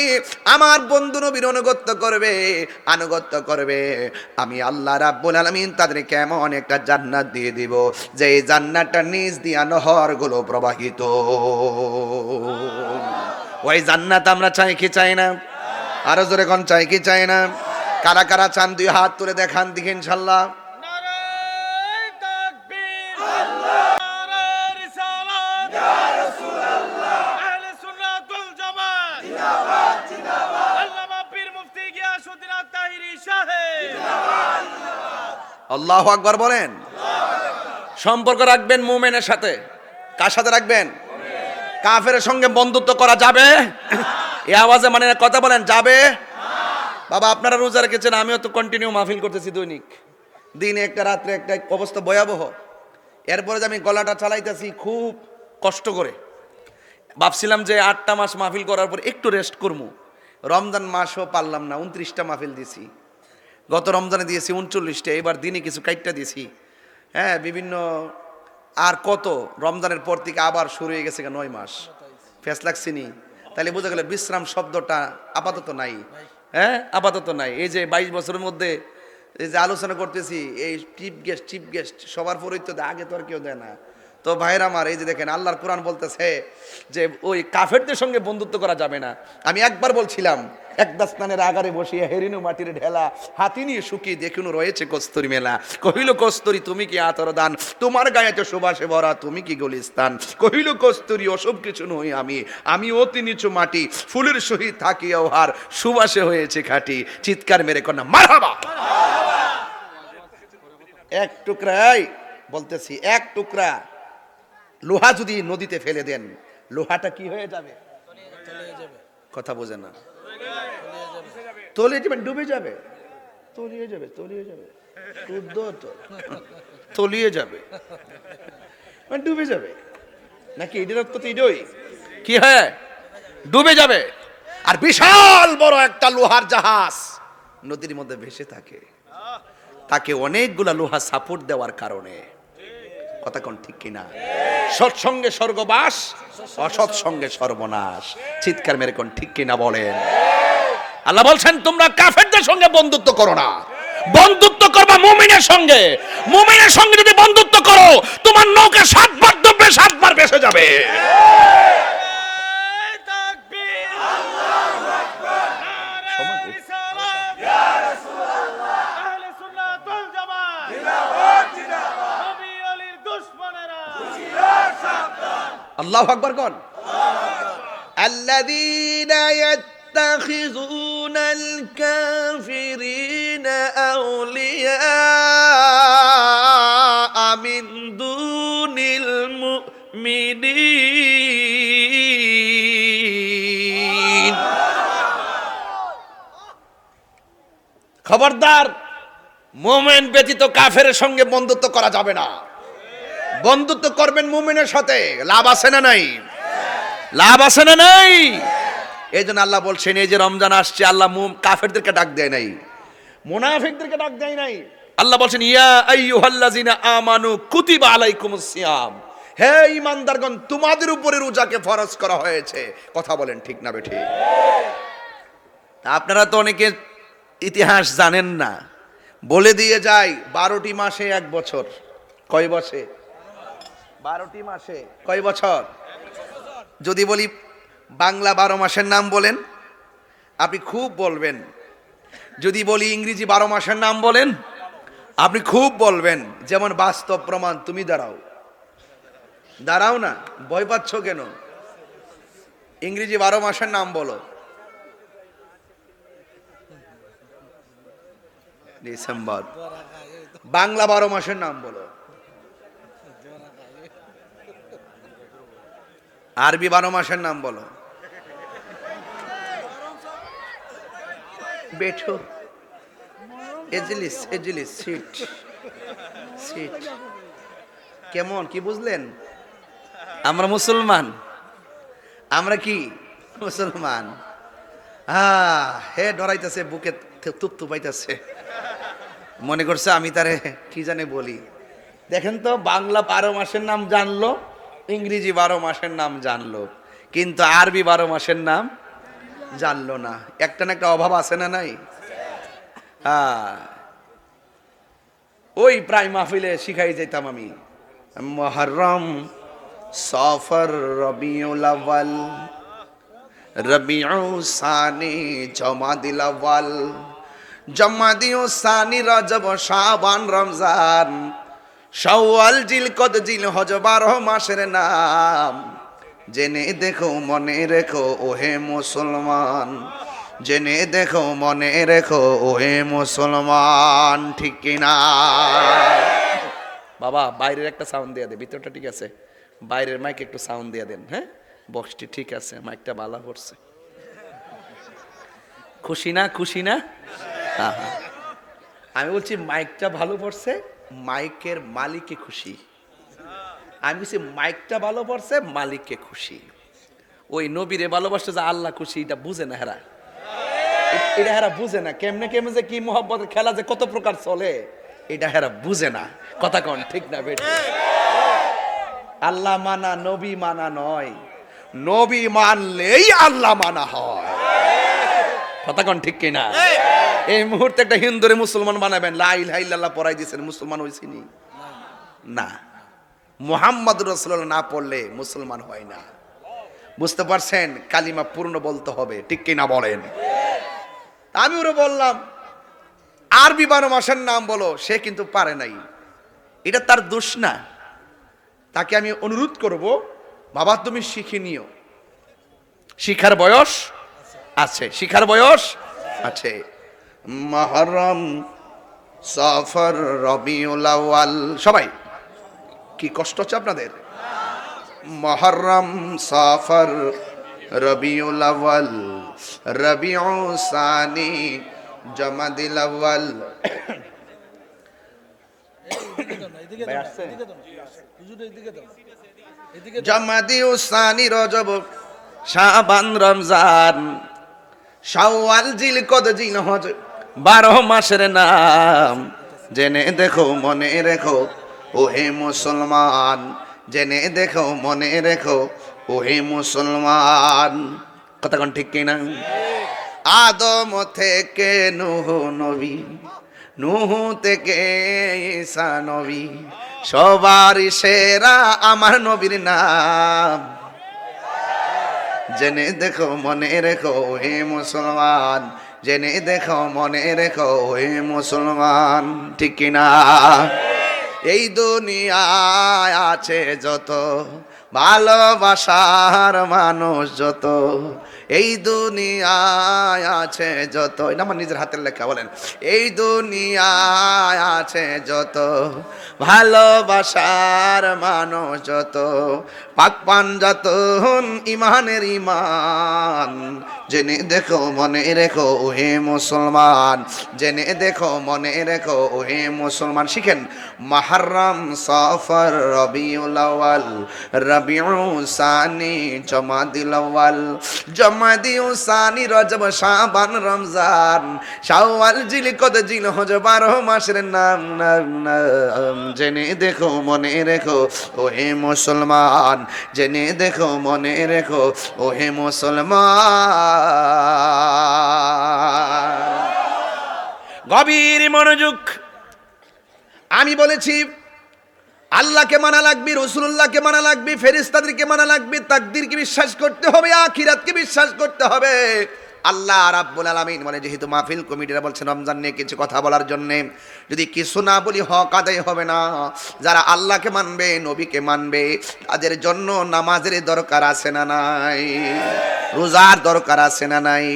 Speaker 1: আমার বন্ধু নবীর আনুগত্য করবে, আমি আল্লাহ রাব্বুল আলামিন তাদেরকে এমন একটা জান্নাত দিয়ে দিব, যে এই জান্নাতটার নিচ দিয়ে নহরগুলো প্রবাহিত। ওই জান্নাত আমরা চাই কি চাই না? আরো জোরে কোন চাই কি চাই না? কারা কারা চান দুই হাত তুলে দেখান দেখি ইনশাআল্লাহ। আল্লাহু আকবার বলেন। সম্পর্ক রাখবেন মুমিনের সাথে। কার সাথে রাখবেন? কাফেরের সঙ্গে বন্ধুত্ব করা যাবে? এই আওয়াজে মানে কথা বলেন, যাবে? বাবা আপনারা রোজা রেখেছেন, আমিও তো কন্টিনিউ মাহফিল করতেছি দৈনিক, দিনে একটা রাত্রে একটা, অবস্থা ভয়াবহ। এরপরে যে আমি গলাটা চালাইতেছি খুব কষ্ট করে, ভাবছিলাম যে 8টা মাস মাহফিল করার পর একটু রেস্ট করবো। রমজান মাসও পারলাম না, 29টা মাহফিল দিছি। গত রমজানে দিয়েছি 39টা, এবার দিনে কিছু কাইটটা দিছি। হ্যাঁ, বিভিন্ন আর কত, রমজানের পর থেকে আবার শুরু হয়ে গেছে 9 মাস। ফেস লাগছিনি, তাহলে বোঝা গেল বিশ্রাম শব্দটা আপাতত নাই। হ্যাঁ, আপাতত নাই। এই যে 22 বছরের মধ্যে এই যে আলোচনা করতেছি, এই চিফ গেস্ট সবার পরই তো আগে তো আর কেউ দেয় না। তো ভাইরা আমার, এই যে দেখেন আল্লাহর কোরআন বলতেছে যে ওই কাফেরদের সঙ্গে বন্ধুত্ব করা যাবে না। আমি একবার বলছিলাম, এক দাস্তানের আগারে বসিয়া হেরিনু মাটির ঢেলা, হাতি নিয়ে শুকিয়ে দেখুন রয়েছে কস্তুরি মেলা। কহিল কস্তুরি তুমি কি আতর দান, তোমার গায়ে তো সুবাসে ভরা, তুমি কি গলিস্তান। কহিল কস্তুরি ওসব কিছু নই আমি অতি নিচু মাটি, ফুলের সহিত থাকি ওহার, সুবাসে হয়েছে খাঁটি। চিৎকার মেরে কন্যা মারহাবা। এক টুকরাই বলতেছি, এক টুকরা লোহা যদি নদীতে ফেলে দেন, লোহাটা কি হয়ে যাবে? কথা বোঝে না। তলিয়ে যাবে, ডুবে যাবে, তলিয়ে যাবে, তলিয়ে যাবে, তলিয়ে যাবে, ডুবে যাবে নাকি? এটার অর্থ তো এটাই, কি হয়? ডুবে যাবে। আর বিশাল বড় একটা লোহার জাহাজ নদীর মধ্যে ভেসে থাকে, তাকে অনেকগুলা লোহা সাপোর্ট দেওয়ার কারণে। কথা কোন ঠিক কিনা? সৎসঙ্গে স্বর্গবাস, অসৎ সঙ্গে সর্বনাশ। চিৎকার মেরে কোন ঠিক কিনা বলেন। আল্লাহ বলছেন তোমরা কাফেরদের সঙ্গে বন্ধুত্ব করো না, বন্ধুত্ব করবা মুমিনের সঙ্গে। মুমিনের সঙ্গে যদি বন্ধুত্ব করো, তোমার নৌকা 7 বার ডুববে, 7 বার ভেসে যাবে। আল্লাহু আকবার কোন। আল্লাযীনা ইয়াত্তাখিযুনাল কাফিরিনা আউলিয়া মিন দুনিল মুমিনিন। খবরদার, মুমিন ব্যতীত কাফেরের সঙ্গে বন্ধুত্ব করা যাবে না। বন্ধুত্ব করবেন মুমিনের সাথে, লাভ আছে না নাই? লাভ আছে না নাই? এই জন্য আল্লাহ বলছেন, এই যে রমজান আসছে, আল্লাহ কাফেরদেরকে ডাক দেয় নাই, মুনাফিকদেরকে ডাক দেয় নাই। আল্লাহ বলছেন ইয়া আইয়ুহাল্লাযিনা আমানু কুতিবা আলাইকুমুস সিয়াম, হে ঈমানদারগণ তোমাদের উপরে রোজাকে ফরজ করা হয়েছে। কথা বলেন ঠিক না বেঠিক? আপনারা তো অনেকে ইতিহাস জানেন না, বলে দিয়ে যাই 12টি মাসে 1 বছর। কয় বছর? 12টি মাসে কয় বছর? যদি বলি বাংলা 12 মাসের নাম বলেন, আপনি খুব বলবেন। যদি বলি ইংরেজি 12 মাসের নাম বলেন, আপনি খুব বলবেন। যেমন বাস্তব প্রমাণ, তুমি দাঁড়াও। দাঁড়াও না, ভয় পাচ্ছ কেন? ইংরেজি 12 মাসের নাম বলো। ডিসেম্বর। বাংলা 12 মাসের নাম বলো। আরবি 12 মাসের নাম বলো। বেঠো, এজলিস এজলিস, সিট সিট। কেমন, কি বুঝলেন? আমরা মুসলমান, আমরা কি মুসলমান। হে ডরাইতেছে, বুকে তুপ্তু পাইতেছে, মনে করছে আমি তারে কি জানে বলি। দেখেন তো, বাংলা 12 মাসের নাম জানলো, ইংরেজি 12 মাসের নাম জানলো, কিন্তু আরবি 12 মাসের নাম জানলো না। একটা না একটা অভাব আছে না নাই? ওই প্রায় মাহফিলে শিখাই যেতাম আমি, মুহররম, সফর, রবিউল আউয়াল, রবিউ সানি, জমাদিল আউয়াল, জমাদিউ সানি, রজব, শাবান, রমজান, শাওয়াল, জিলকদ, জিলহজ, 12 মাসের নাম। জেনে দেখো মনে রেখো ওহে মুসলমান, জেনে দেখো মনে রেখো ওহে মুসলমান। ঠিক কিনা? বাবা বাইরের একটা সাউন্ড দিয়ে দে, ভিতরটা ঠিক আছে? বাইরের মাইক একটু সাউন্ড দিয়ে দেন। হ্যাঁ, বক্সটি ঠিক আছে, মাইকটা ভালো পড়ছে। খুশি না? খুশি না? আমি বলছি মাইকটা ভালো পড়ছে, মাইকের মালিককে খুশি। আমি বলছি মাইকটা ভালো পড়ছে, মালিককে খুশি। ওই নবীরে ভালোবাসতে যে আল্লাহ খুশি, এটা বুঝে না হেরা, এটা হেরা বুঝে না। কেমনে কেমনে যে কি মোহাব্বতের খেলা যে কত প্রকার চলে, এটা হেরা বুঝে না। কথা কন ঠিক না বেটা? আল্লাহ মানা নবী মানা নয়, নবী মানলেই আল্লাহ মানা হয়। কথা কন ঠিক কিনা? এই মুহূর্তে একটা হিন্দুরে মুসলমান বানাবেন, লা ইলাহা ইল্লাল্লাহ পড়াই দিয়েছেন, মুসলমান হইছিনি না। মুহাম্মদ রাসূলুল্লাহ না পড়লে মুসলমান হয় না। বুঝতে পারছেন? কালিমা পূর্ণ বলতে হবে, ঠিক কিনা বলেন? আমি ওরে বললাম আরবি 12 মাসের নাম বলো, সে কিন্তু পারে নাই। এটা তার দোষ না। তাকে আমি অনুরোধ করব, বাবা তুমি শিখে নিও, শিখার বয়স আছে, শিখার বয়স আছে। মুহররম, সফর, রবিউল আউয়াল। সবাই কি কষ্ট হচ্ছে আপনাদের? মুহররম, সফর, রবিউল আউয়াল, রবিউ সানি, জমাদিল আউয়াল। জমাদিউ সানি, রজব, শাবান, রমজান, শাওয়াল, জিলকদ, জিলহজ, 12 মাসের নাম। জেনে দেখো মনে রেখো ওহে মুসলমান, জেনে দেখো মনে রেখো ওহে মুসলমান। কথা কোন ঠিক কিনা? আদম থেকে নূহ নবী, নূহ থেকে ঈসা নবী, সবার সেরা আমার নবীর নাম। জেনে দেখো মনে রেখো হে মুসলমান, জেনে দেখো মনে রেখো হে মুসলমান। ঠিক কিনা? এই দুনিয়ায় আছে যত ভালোবাসার মানুষ, যত এই দুনিয়ায় আছে যত, এটা আমার নিজের হাতের লেখা, বলেন এই দুনিয়ায় আছে যত ভালোবাসার মানুষ, যত পাক পাঞ্জাতন ইমানের ইমান। জেনে দেখো মনে রেখো ওহে মুসলমান, জেনে দেখো মনে রেখো ওহে মুসলমান। শিখেন মুহররম, সফর, রবিউল আউয়াল, রবিউ সানি, জমাদিল আউয়াল, জমাদিউ সানি, রজব, শাবান, রমজান, শাওয়াল, জিলকদ, জিলহজ, 12 মাসের নাম। জেনে দেখো মনে রেখো ওহে মুসলমান, জেনে দেখো মনে রেখো ওহে মুসলমান। গভীর মনোযোগ। আমি বলেছি আল্লাহকে মানা লাগবে, রাসূলুল্লাহকে মানা লাগবে, ফেরেশতাদেরকে মানা লাগবে, তাকদীরকে বিশ্বাস করতে হবে, আখিরাতকে বিশ্বাস করতে হবে। আল্লাহ রাব্বুল আলামিন মানে যেহেতু মাহফিল কমিটিরা বলছেন রমজান নিয়ে কিছু কথা বলার জন্যে, যদি কিছু না বলি হক আদায় হবে না। যারা আল্লাহকে মানবে, নবীকে মানবে, তাদের জন্য নামাজের দরকার আছে না নাই? রোজার দরকার আছে না নাই?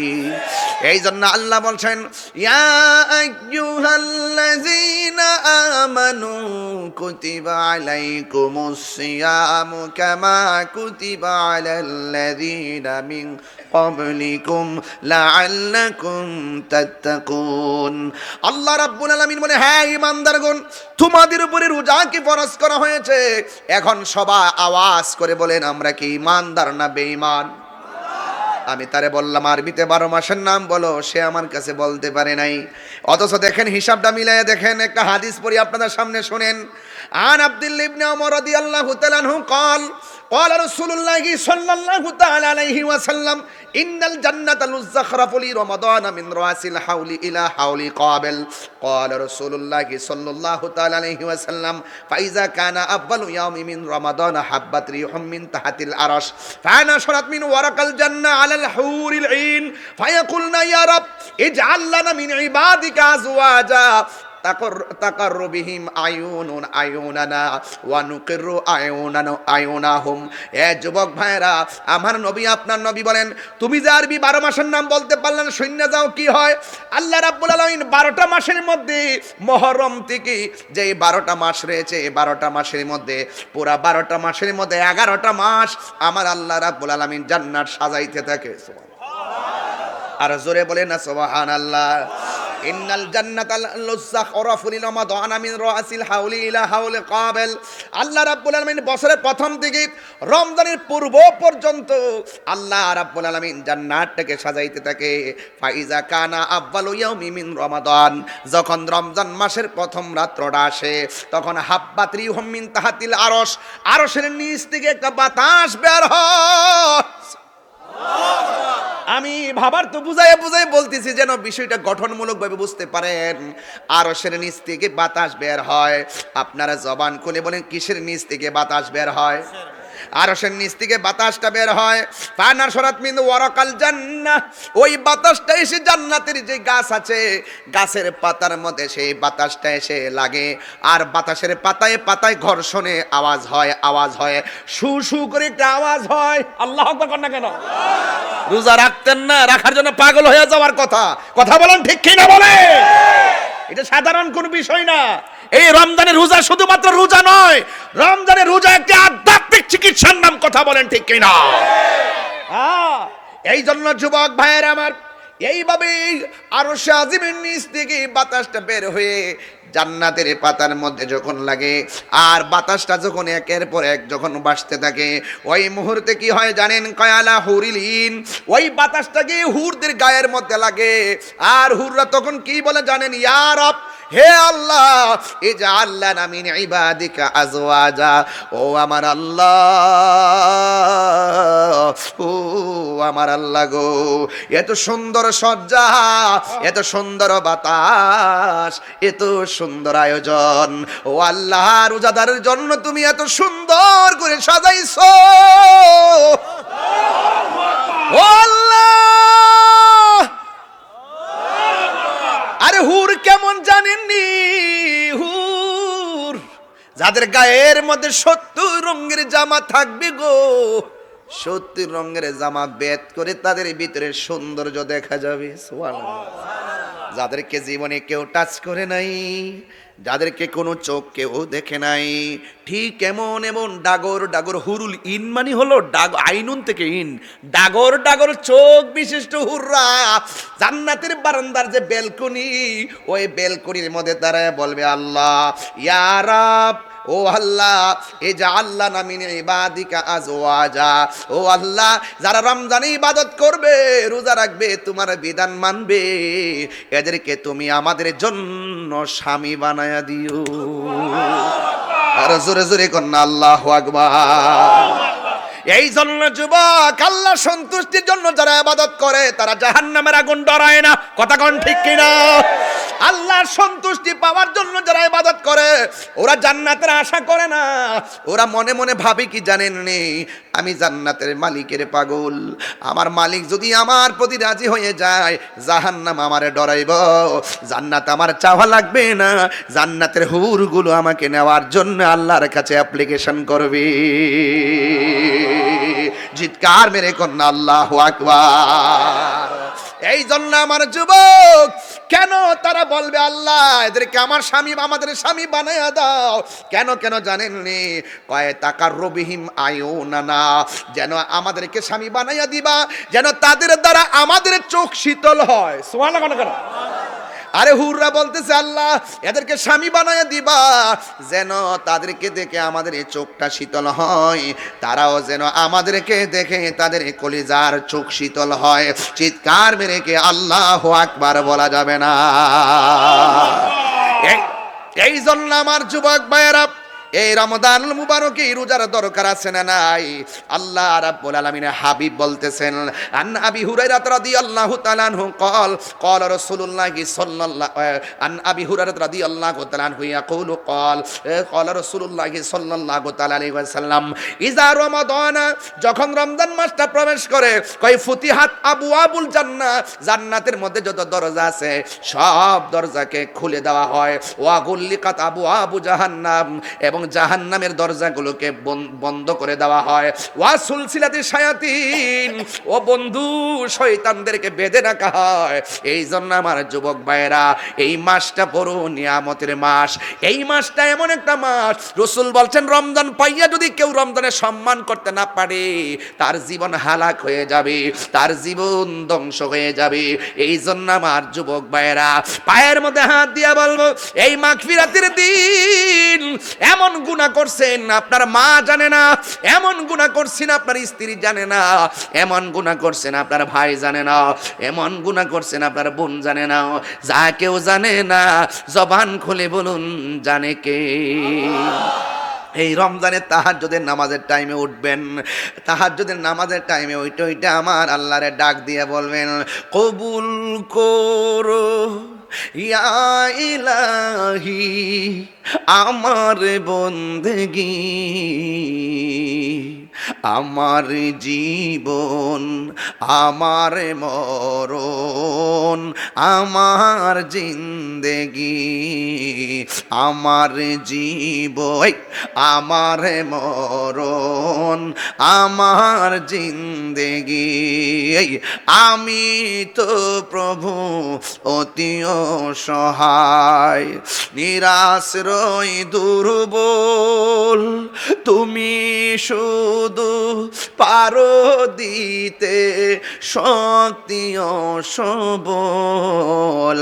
Speaker 1: এই জন্য আল্লাহ বলছেন, ইয়া আইয়ুহাল্লাযীনা আমানু কুতিবা আলাইকুমুস সিয়ামু কামা কুতিবা আলাল্লাযীনা মিন ক্বাবলিকুম লাআল্লাকুম তাত্তাকুন। আল্লাহ রাব্বুল আলামিন বলে, হ্যাঁ ঈমানদারগণ, তোমাদের উপরে রোজা কি ফরজ করা হয়েছে। এখন সবাই আওয়াজ করে বলেন, আমরা কি ঈমানদার না বেঈমান? আমি তারে বললাম আরবিতে 12 মাসের নাম বলো, সে আমার কাছে বলতে পারে নাই। অথচ দেখেন হিসাবটা মিলাইয়া দেখেন, একটা হাদিস পড়ি আপনাদের সামনে শুনেন। আন আব্দুল্লাহ ইবনে ওমর রাদিয়াল্লাহু তাআলা আনহু قال قال رسول الله صلى الله تعالى عليه وسلم ان الجنه للزخرف لرمضان من راس الحول الى حول قابل قال رسول الله صلى الله تعالى عليه وسلم فاذا كان اول يوم من رمضان حبت ريح من تحت العرش فنشرت من ورق الجنه على الحور العين فيقولن يا رب اجعل لنا من عبادك ازواجا তাকাররু বিহিম আয়ুনানা ওয়া নুকিররু আয়ুনাহুম। এ যুবক ভাইরা, আমার নবী আপনার নবী বলেন, তুমি যে আরবি 12 মাসের নাম বলতে পারলে না, শূন্য যাও কি হয়। আল্লাহ রাব্বুল আলামিন 12টা মাসের মধ্যে মুহররম থেকে যে 12টা মাস রয়েছে, 12টা মাসের মধ্যে পুরা 12টা মাসের মধ্যে 11টা মাস আমার আল্লাহ রাব্বুল আলামিন জান্নাত সাজাইতে থাকে। সুবহানাল্লাহ। আর জোরে বলেন না সুবহানাল্লাহ। ইন্নাল জান্নাতা লুসাখরাফু লিরমাদান মিন রাসিল হাউলি ইলা হাউলি কাবিল। আল্লাহ রাব্বুল আলামিন বছরের প্রথম থেকে রমজানের পূর্ব পর্যন্ত আল্লাহ রাব্বুল আলামিন জান্নাতটাকে সাজাইতে থাকে। ফাইজা কানা আউয়ালু ইয়াউমি মিন রমাদান, যখন রমজান মাসের প্রথম রাত্রটা আসে, তখন হাব্বাত রিহুম মিন তাহাতিল আরশ, আরশের নিচ থেকে একটা বাতাস বের হয়। আমি ভাবার তো বুঝাই বলতেছি যেন বিষয়টা গঠনমূলক ভাবে বুঝতে পারেন। আরশের নিচ থেকে বাতাস বের হয়। আপনারা জবান খুলে বলেন, কিসের নিচ থেকে বাতাস বের হয়? আরশের নিচ থেকে বাতাসটা বের হয়। ফানাশরাত মিন ওয়ারাকাল জান্নাহ, ওই বাতাসটা এসে জান্নাতের যে গাছ আছে, গাছের পাতার মধ্যে সেই বাতাসটা এসে লাগে। আর বাতাসের পাতায় পাতায় ঘর্ষণে আওয়াজ হয়, শু শু করে একটা আওয়াজ হয়। আল্লাহু আকবার না কেন? রোজা রাখতেন না, রাখার জন্য পাগল হয়ে যাওয়ার কথা বলেন ঠিক কি না বলে? এটা সাধারণ কোন বিষয় না। এই রমজানের রোজা শুধুমাত্র রোজা নয়, রমজানের রোজা একটি আধ্যাত্মিক চিকিৎসার নাম। কথা বলেন ঠিক কি না? এই জন্য যুবক ভাইয়েরা আমার, এইভাবে আরশে আজিমের নিচ থেকে বাতাসটা বের হয়ে জান্নাতের পাতার মধ্যে যখন লাগে, আর বাতাসটা যখন একের পর এক যখন বাসতে থাকে, ওই মুহূর্তে কি হয় জানেন? কয়ালা হুরিলিন, ওই বাতাসটা গিয়ে হুরদের গায়ের মধ্যে লাগে। আর হুররা তখন কি বলে জানেন? ইয়া রব, হে আল্লাহ, ইজআল লানা মিন ইবাদিকা আজওয়াজা, ও আমার আল্লাহ, ও আমার আল্লাহ গো, এত সুন্দর সজ্জা, এত সুন্দর বাতাস, এত সুন্দর আয়োজন, ও আল্লাহ, রোজাদারের জন্য তুমি এত সুন্দর করে সাজাইছো। ও আল্লাহ, আরে হুর কেমন জানেননি? হুর যাদের গায়ের মধ্যে 70 রঙের জামা থাকবে গো, 70 রঙের জামা বেদ করে তাদের ভিতরে সৌন্দর্য দেখা যাবে। সুবহানাল্লাহ। যাদেরকে জীবনে কেউ টাচ করে নাই, যাদেরকে কোনো চোখ কেউ দেখে নাই, ঠিক এমন ডাগর ডাগর হুরুল ইন মানে হলো আইনুন থেকে ইন, ডাগর ডাগর চোখ বিশিষ্ট হুররা জান্নাতের বারান্দার যে বেলকনি, ওই বেলকনির মধ্যে তারা বলবে, আল্লাহ ইয়া রাব, ও আল্লাহ, ইজআল লানা মিন ইবাদিকা আজওয়াজা, ও আল্লাহ, যারা রমজানে ইবাদত করবে, রোজা রাখবে, তোমার বিধান মানবে, এদেরকে তুমি আমাদের জন্য স্বামী বানায়া দিও। আর জোরে জোরে কন্যা আল্লাহু আকবার। এই জন্য যুবক, আল্লাহ সন্তুষ্টির জন্য যারা ইবাদত করে, তারা জাহান্নামের আগুন ডরায় না। কথা কোন ঠিক কিনা? আল্লাহর সন্তুষ্টি পাওয়ার জন্য যারা ইবাদত করে ওরা জান্নাতের আশা করে না, ওরা মনে মনে ভাবে কি জানেন নি, আমি জান্নাতের মালিকের পাগল, আমার মালিক যদি আমার প্রতি রাজি হয়ে যায় জাহান্নাম আমারে ডরাইব, জান্নাত আমার চাওয়া লাগবে না, জান্নাতের হুরগুলো আমাকে নেওয়ার জন্য আল্লাহর কাছে অ্যাপ্লিকেশন করবে। চিৎকার মেরে কন্যা আল্লাহু আকবার। এই জন্য আমার যুবক, কেন তারা বলবে আল্লাহ এদেরকে আমার স্বামী, আমাদের স্বামী বানায়া দাও, কেন কেন জানেননি, কয় টাকার রবিহিম আয়ুনানা, যেন আমাদেরকে স্বামী বানাইয়া দিবা, যেন তাদের দ্বারা আমাদের চোখ শীতল হয়। সুবহানাল্লাহ কেন? আরে হুররা বলতেছে আল্লাহ এদেরকে স্বামী বানাইয়া দিবা যেন তাদেরকে দেখে আমাদের এই চোখটা শীতল হয়, তারাও যেন আমাদেরকে দেখে তাদের কলিজার চোখ শীতল হয়। চিৎকার মেরে কে আল্লাহু আকবার বলা যাবে না? এই জন্য আমার যুবক ভাইয়েরা, এই রমজানুল মুবারকে রোজার দরকার আছে না নাই? আল্লাহ রাব্বুল আলামিনের হাবিব বলতেছেন, আন আবি হুরায়রা রাদিয়াল্লাহু তাআলা আনহু قال قال رسول الله صلى الله عن ابي هريره رضي الله تعالى عنه يقول قال رسول الله صلى الله عليه وسلم اذا رمضان, যখন রমজান মাসটা প্রবেশ করে, কয় ফুতিহাত আবওয়াবুল জান্নাহ, জান্নাতের মধ্যে যত দরজা আছে সব দরজাকে খুলে দেওয়া হয়, ওয়া গুল্লিকাত আবওয়াবু জাহান্নাম, এবং জাহান্নামের দরজাগুলোকে বন্ধ করে দেওয়া হয়, ওয়া সুলসিলাতি শায়াতিন, ও বন্ধু শয়তানদেরকে বেঁধে রাখা হয়। এই জন্য আমার যুবক ভাইয়েরা, এই মাসটা বড় নিয়ামতের মাস, এই মাসটা এমন একটা মাস, রাসূল বলছেন রমজান পাইয়া যদি কেউ রমজানের সম্মান করতে না পারে তার জীবন হালাক হয়ে যাবে, তার জীবন ধ্বংস হয়ে যাবে। এই জন্য আমার যুবক ভাইয়েরা, পায়ের মধ্যে হাত দিয়া বলবো, এই মাগফিরাতের দিন এমন গুনাহ করছেন আপনার মা জানে না, এমন গুনাহ করছেন আপনার স্ত্রী জানে না, এমন গুনাহ করছেন আপনার ভাই জানে না, এমন গুনাহ করছেন আপনার বোন জানে না, যা কেউ জানে না জবান খুলে বলুন জানে কে? এই রমজানে তাহাজ্জুদের নামাজের টাইমে উঠবেন, তাহাজ্জুদের নামাজের টাইমে ওইটা আমার আল্লাহরে ডাক দিয়ে বলবেন, কবুল করো ইয়া ইলাহি আমার বন্দেগি, আমার জীবন আমার মরণ আমার জিন্দেগি, আমার জীবন আমার মরণ আমার জিন্দেগি, আমি তো প্রভু অতি অসহায়, নিরাশ্রয় দুর্বল, তুমি শুধু পারো দিতে শক্তি ও সবল,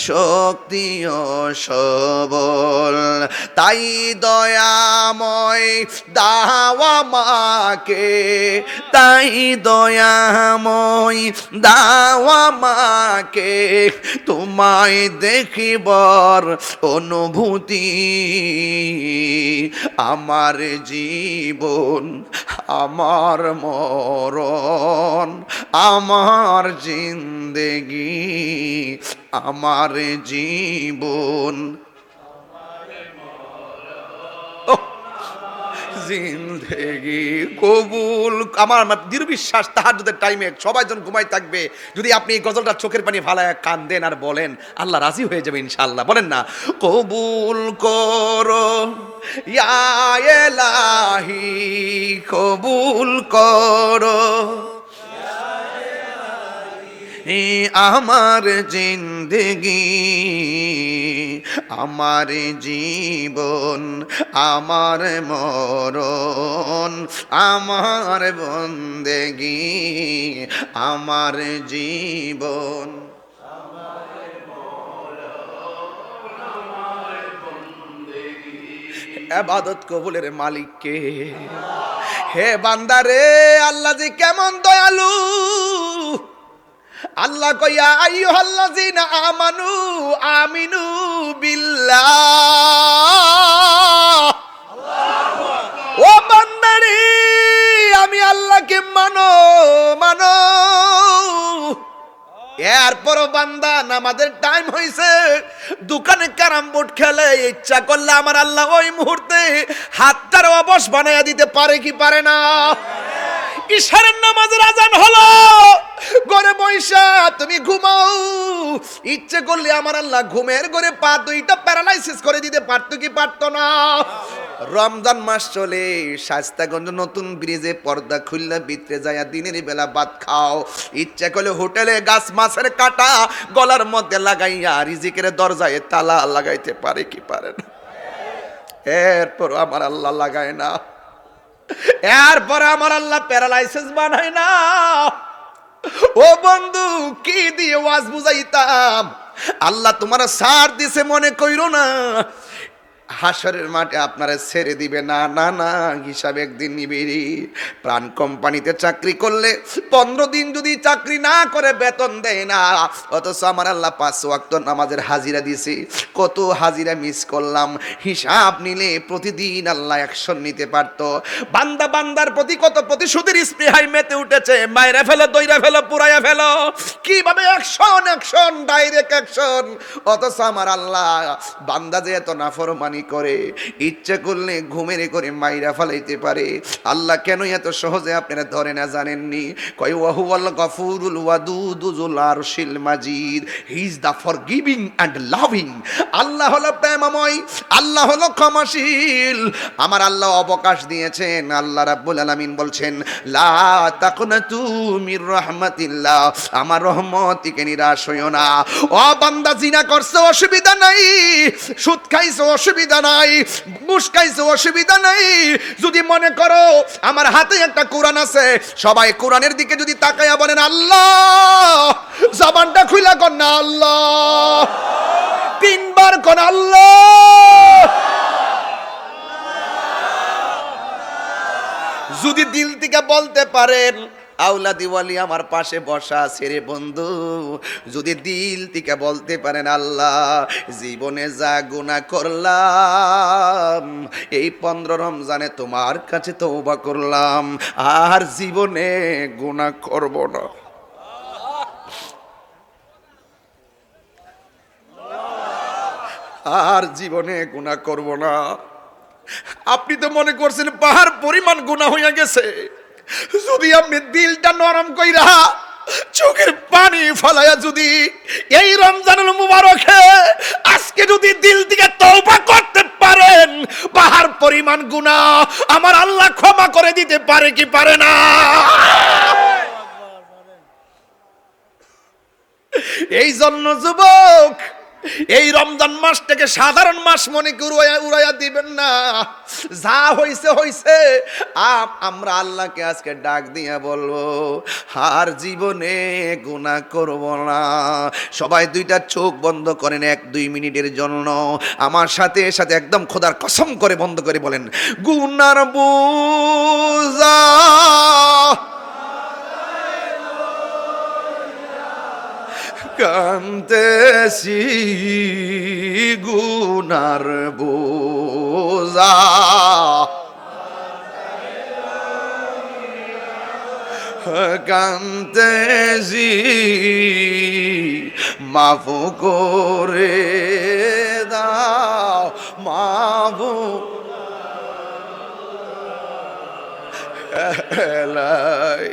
Speaker 1: শক্তি ও সবল, তাই দয়াময় দাও আমাকে, তাই দয়াময় দাও আমাকে, তোমায় দেখিবার অনুভূতি, আমার জীবন আমার মরণ আমার জিন্দেগি, আমার জীবন জিন্দেগি কবুল। আমার দৃঢ় বিশ্বাস তাহাজ্জুদের টাইমে সবাই যখন ঘুমাই থাকবে, যদি আপনি এই গজলটা চোখের পানি ফালায় কান্দেন আর বলেন, আল্লাহ রাজি হয়ে যাবে ইনশাআল্লাহ। বলেন না, কবুল করো ইয়া ইলাহি, কবুল করো আমার জিন্দেগি, আমার জীবন আমার মরণ আমার বন্দেগি, আমার জীবন ইবাদত কবুলের মালিক কে? হে বান্দারে, আল্লাহ যে কেমন দয়ালু। আল্লাহ কইয়া আইয়ুহাল্লাযিনা আমানু আমিনু বিল্লাহ, ও বান্দারে আমি আল্লাহকে মানো, মানো। এরপরও বান্দা নামাজের টাইম হইছে, দোকানে ক্যারাম বোর্ড খেলে, ইচ্ছা করলে আমার আল্লাহ ওই মুহূর্তে হাতটার অবশ বানাইয়া দিতে পারে কি পারে না? ইশারের নামাজের আজান হলো, ঘরে বৈশা তুমি ঘুমাও, ইচ্ছে করলে আমার আল্লাহ ঘুমের ঘরে পা দুইটা প্যারালাইসিস করে দিতে পারতো কি পারতো না? রমজান মাস চলে, শাস্তাগঞ্জ নতুন ব্রিজে পর্দা খুললে ভিতরে যায়া দিনের বেলা ভাত খাও, ইচ্ছা করলে হোটেলে গাছ মাছের কাটা গলার মধ্যে লাগাইয়া রিজিকের দরজায় তালা লাগাইতে পারে কি পারে না? এরপর আমার আল্লাহ লাগায় না, এরপর আমার আল্লাহ প্যারালাইসিস বানায় না। ও বন্ধু, কি দিয়ে ওয়াজ বুঝাইতাম? আল্লাহ তোমার সার দিছে মনে কইরো না, হাসরের মাঠে আপনারা ছেড়ে দিবে না, না না, হিসাব একদিন নিবি। প্রাণ কোম্পানিতে চাকরি করলে 15 দিন যদি চাকরি না করে বেতন দেয় না, অথচ আমার আল্লাহ 5 ওয়াক্ত নামাজের হাজিরা দিছি, কত হাজিরা মিস করলাম, হিসাব নিলে প্রতিদিন আল্লাহ অ্যাকশন নিতে পারত। বান্দা বান্দার প্রতি কত প্রতিশোধের স্পৃহায় মেতে উঠেছে, মাইরা ফেলো, দইরা ফেলো, পুরাইয়া ফেলো, কিভাবে অ্যাকশন অ্যাকশন, ডাইরেক্ট অ্যাকশন। অথচ আমার আল্লাহ বান্দা যে এত নাফরমানি করে, ইচ্ছা করলে ঘুমের করে মাইরা ফেলাইতে পারে। আল্লাহ কেন এত সহজে আপনারা ধরে না জানেননি? কয় ওয়াহুয়াল গফুরুল ওয়াদুদুল আরশিল মাজিদ, he is the forgiving and loving. Allah হলো প্রেমময়, আল্লাহ হলো ক্ষমাশীল। আমার আল্লাহ অবকাশ দিয়েছেন। আল্লাহ রাব্বুল আলামিন বলছেন, লা তাকনাতু মির রাহমাতিল্লাহ, আমার রহমত থেকে নিরাশ হইও না। ও বান্দা, জিনা করছো অসুবিধা নাই, সুদ খাইছো অসুবিধা নাই, ঘুষ খাইছো অসুবিধা নাই, যদি মনে করো আমার হাতে একটা কোরআন আছে, সবাই কোরআনের দিকে যদি তাকায়া বলেন আল্লাহ, জবানটা খুইলা কর না আল্লাহ, 3 বার কর আল্লাহ। যদি দিল থেকে বলতে পারেন, আউলাদি ওয়ালি আমার পাশে বসা আছে রে বন্ধু, যদি দিল থেকে বলতে পারেন আল্লাহ, জীবনে যা গুনাহ করলাম এই 15 রমজানে তোমার কাছে তওবা করলাম, আর জীবনে গুনাহ করব না। আর জীবনে গুনাহ করব না। আপনি তো মনে করছেন পাহাড় পরিমাণ গুনাহ হইয়া গেছে, যদি আপনি দিলটা নরম কইরা চোখের পানি ফলাইয়া যদি এই রমজানুল মুবারকে আজকে যদি দিল থেকে তওবা করতে পারেন, পাহাড় পরিমাণ গুনাহ আমার আল্লাহ ক্ষমা করে দিতে পারে কি পারে না? এই জন্য যুবক, এই রমজান মাসটাকে সাধারণ মাস মনে করে উড়াইয়া দিবেন না। যা হইছে হইছে, আমরা আল্লাহকে আজকে ডাক দিয়া বলবো, আর জীবনে গুনাহ করব না। সবাই 2টা চোখ বন্ধ করেন 1-2 মিনিটের জন্য, আমার সাথে সাথে একদম খোদার কসম করে বন্ধ করে বলেন, গুনার বোঝা কান্তেছি, গুনার বোঝা কান্তেছি, মাফ করে দাও, মাফ এলাই।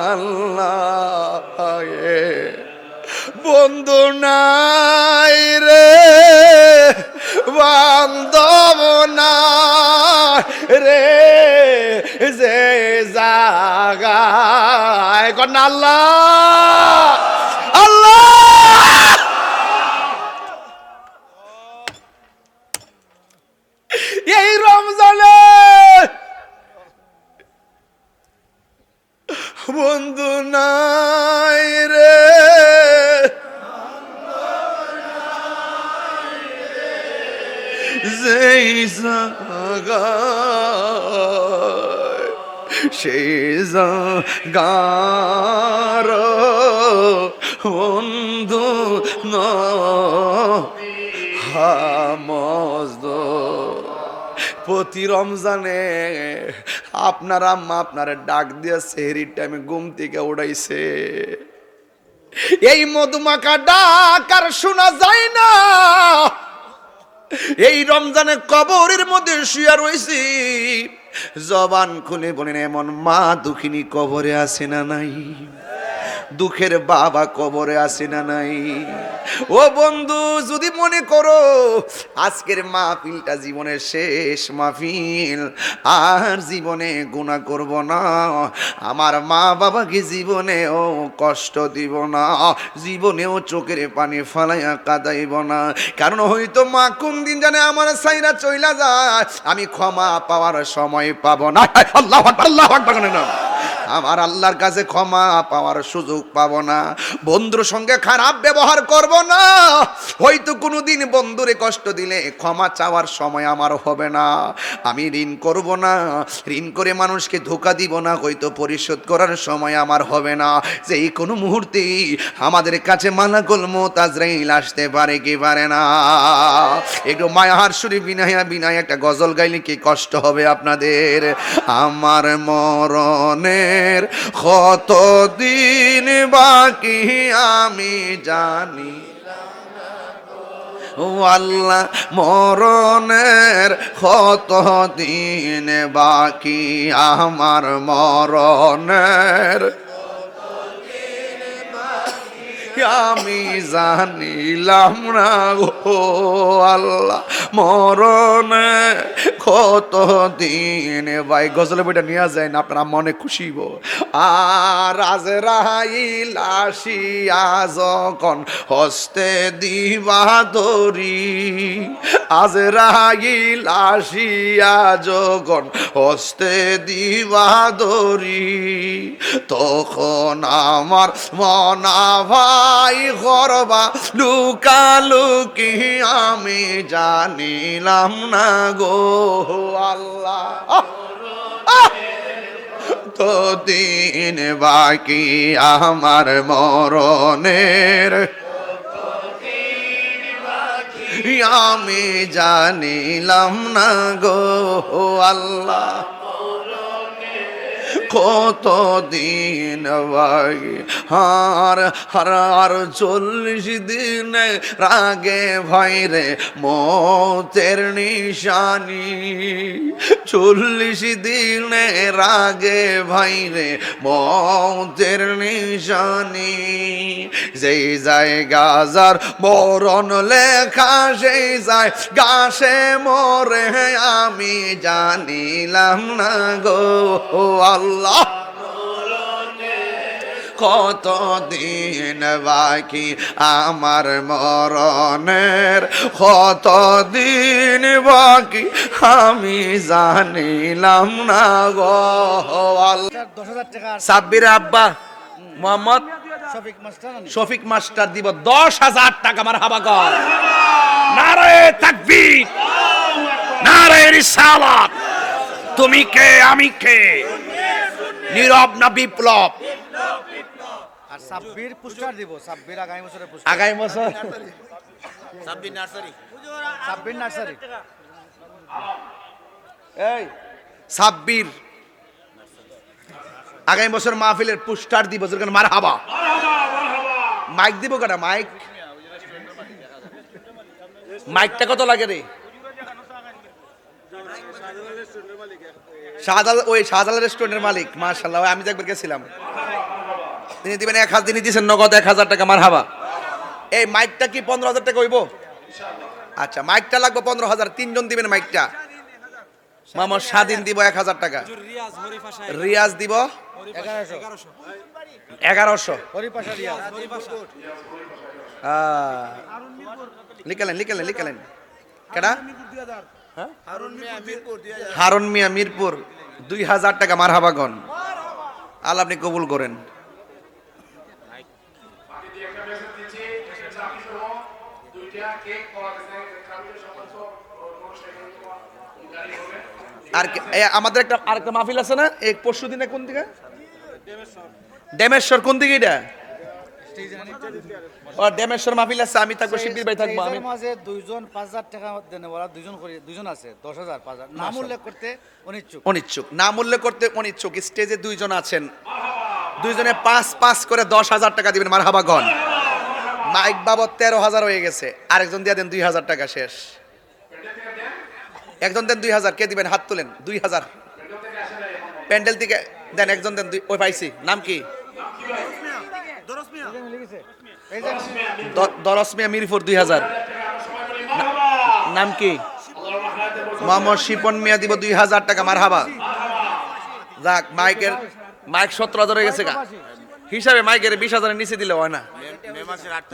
Speaker 1: আল্লাহ বন্ধু নাই রে, বান্ধব নাই রে, যে জাগায় কন্যা আল্লাহ আল্লাহ। এই রমজানে বন্ধু নাই রে, যেই জাগায় সেই জাগার বন্ধু হামজ প্রতি রমজানে আপনার আম্মা আপনার ডাক দিয়ে সেহরির টাইমে ঘুম থেকে উড়াইছে। এই মধুমাখা ডাক আর শোনা যায় না। এই রমজানে কবরের মধ্যে শুয়ে রইছি, জবান খুলে বলেন এমন মা দুঃখিনী কবরে আছে না নাই? দুঃখের বাবা কবরে আছে না নাই? ও বন্ধু, যদি মনে করো আজকের মাহফিলটা জীবনের শেষ মাহফিল, আর জীবনে গুনাহ করব না, আমার মা বাবাকে জীবনেও কষ্ট দিব না, জীবনেও চোখের পানি ফালাইয়া কাঁদাইব না, কারণ হয়তো মা কোন দিন জানে আমার সাইরা চইলা যায়, আমি ক্ষমা পাওয়ার সময় পাবো না। আল্লাহু আকবার, আল্লাহু আকবার না, আমার আল্লাহর কাছে ক্ষমা পাওয়ার সুযোগ পাবো না। বন্ধুর সঙ্গে খারাপ ব্যবহার করব না, হয়তো কোনোদিন বন্ধুরে কষ্ট দিলে ক্ষমা চাওয়ার সময় আমার হবে না। আমি ঋণ করব না, ঋণ করে মানুষকে ধোঁকা দিব না, হয়তো পরিশোধ করার সময় আমার হবে না। যে এই কোনো মুহূর্তেই আমাদের কাছে মালাকুল মউত আজরাইল আসতে পারে কি পারে না? একটু মায়ার সুরে বিনায় একটা গজল গাইলে কি কষ্ট হবে আপনাদের? আমার মরণে কত দিন বাকি আমি জানি, ও আল্লাহ মরণের কত দিন বাকি, আমার মরণের আমি জানিলাম না গো আল্লাহ, মরণে কত দিন। ভাই গজলে বইটা নিয়ে যায় না, আপনারা মনে খুশি গো। আর আজরাইল আসিয়া যখন হস্তে দিবা দরি, আজরাইল আসিয়া যখন হস্তে দিবা দরি, তখন আমার মনা ভাই করবা লুকালুকি আমি জানিলাম না গো আল্লাহ। তো দিন বাকি আমার মরণের আমি জানিলাম না গো আল্লাহ, কত দিন বাকি আর 40 দিন রাগে ভাইরে মতের নিশানি, 40 দিন রাগে ভাইরে মতের নিশানি, যেই জায়গা যার মরণ লেখা সেই যায় গাছে মরে আমি জানিলাম না গো আল্লাহ, কত দিন বাকি আমার মরণের, কত দিন বাকি আমি জানিলাম না গো আল্লাহ।
Speaker 2: 10,000 টাকা
Speaker 1: সাব্বির আব্বা মোহাম্মদ শফিক মাস্টার দিব 10,000 টাকা। মারহাবা কর, নারে তাকবীর, নারে রিসালাত। তুমি কে আমি কে, নীরব না বিপ্লব?
Speaker 2: আর সাব্বির পুরস্কার দিব, সাব্বির আগামী বছরের পুরস্কার,
Speaker 1: আগামী বছর
Speaker 2: সাব্বির নার্সারি।
Speaker 1: এই সাব্বির আগামী বছর মাহফিলের পুরস্কার দিব। যেরকম মারহাবা, মাইক দিব কেনা? মাইকটা কত লাগে রে? শাহজালাল, ওই শাহজালাল রেস্টুরেন্টের মালিক, মাশাআল্লাহ, আমি তো একবার গেছিলাম। তিনি দিবেন 1,000, তিনি দিয়েছেন নগদ 1,000 টাকা। মারহাবা। এই মাইকটা কি 15,000 টাকা হইব? আচ্ছা, মাইকটা লাগবে 15,000, 3 জন দিবেন মাইকটা। মামা স্বাধীন দিব 1,000 টাকা, রিয়াজ দিব 1100। লিখলেন কেডা? হারুন মিয়া মিরপুর 2,000 টাকা। মারহাবা গন, আল্লাহ আপনি কবুল করেন। আর আমাদের আরেকটা মাহফিল আছে না, এই পরশু দিনে? কোন দিকে? ডেমেশ্বর। কোন দিকে এটা?
Speaker 2: স্টেজে আনি
Speaker 1: ও ড্যামেশ্বর মাহফিল আছে, আমি থাকবো, শিবির ভাই থাকবো, আমি
Speaker 2: স্টেজের মাঝে দুইজন 5,000 টাকা দেন, ওরা দুইজন আছে 10,000 5,000 নাম উল্লেখ করতে অনিচ্ছুক।
Speaker 1: অনিচ্ছুক, নাম উল্লেখ করতে অনিচ্ছুক। স্টেজে দুইজন আছেন, দুইজনে 5 করে 10,000 টাকা দিবেন, মারহাবা গন। মাইক বাবদ 13,000 হয়ে গেছে, আরেকজন দিয়ে দেন 2,000 টাকা, শেষ। একজন দেন 2,000, কে দিবেন হাত তুলেন, 2,000 প্যান্ডেল থেকে দেন, একজন দেন, ওই পাইছি, নাম কি?
Speaker 2: এই যে
Speaker 1: দরস মিয়া মিরপুর 2,000। নাম কি? মোহাম্মদ শিপন মিয়া, দিব 2,000 টাকা, মারহাবা। যাক, মাইক 17,000 হয়ে গেছে গা, হিসাবে মাইকের 20,000 নিচে দিলে হয় না।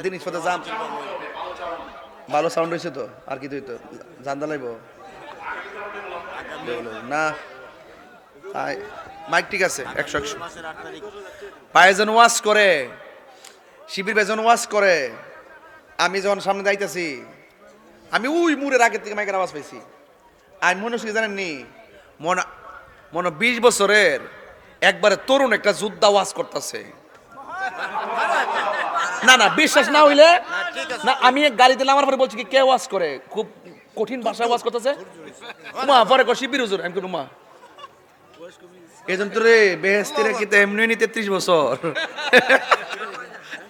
Speaker 1: জিনিসপত্র দাম ভালো সাউন্ড হয়েছে তো, আর কি তুই তো জানতে লাগবো না। মাইক ঠিক আছে, 100 পায়েজন ওয়াশ করে, শিবির বেজন ওয়াশ করে। আমি যখন সামনে যাইতেছি, আমি ওই মুড়ের আগের থেকে মাইকের আওয়াজ পাইছি। আমি মনে হচ্ছে জানেন নি, মনে 20 বছরের একবারে তরুণ একটা যোদ্ধা ওয়াজ করতেছে। না না, বিশ্বাস না হইলে না, আমি এক গাড়িতে নামার পরে বলছি কি, কে ওয়াজ করে, খুব কঠিন ভাষায় ওয়াজ করতেছে। মা পরে কো শিবির হুজুর, আমি মা এজন তোরে বেহেস্তিরে কি এমনি নি 33 বছর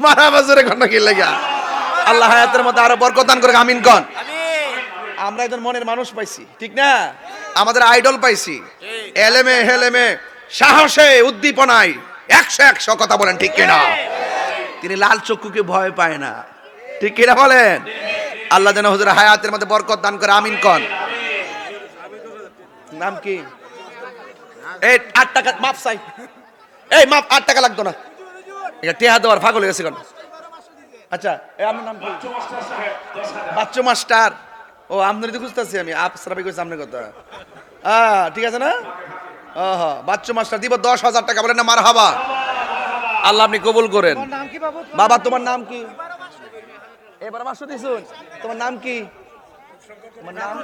Speaker 1: মারা বছরে কোন কি লাগা। আল্লাহ হায়াতের মধ্যে আরো বরকত দান করে, আমিন কোন। আমরা একজন মনের মানুষ পাইছি, ঠিক না? আমাদের আইডল পাইছি, এলেমে হেলেমে সাহসে উদ্দীপনায় 100 কথা বলেন, ঠিক কিনা? তিনি লাল চক্ষুকে ভয় পায় না, ঠিক কিনা বলেন? আল্লাহ যেন হুজুর হায়াতের মধ্যে বরকত দান করে, আমিন কোন। নাম কি? এই 8 টাকা মাপ চাই, এই মাপ 8 টাকা লাগতো না, এটা টেহা দেওয়ার পাগল হয়ে গেছে কোন। আচ্ছা, এই আপনার নাম কি? বাচ্চু মাস্টার। ও আপনারই তো খুঁজতেছি আমি, আপসরা ভাই কইছে আপনার কথা। ঠিক আছে না? বাচ্চু মাস্টার, দিব 10,000 টাকা, বলেন না মারহাবা। আল্লাহ আপনি কবুল করেন।
Speaker 2: তোমার নাম কি বাবু?
Speaker 1: বাবা তোমার নাম কি? এবার মাস্টার দিছুন, তোমার নাম কি? তোমার নাম?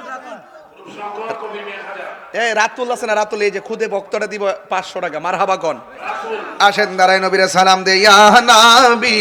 Speaker 1: এই রাতুল আছে না, রাতুল, এই যে খুদে ভক্তটা দিব 500 টাকা, মারহাবা কোন। আসেন দাঁড়ায় নবীরে সালাম দে, ইয়া নবী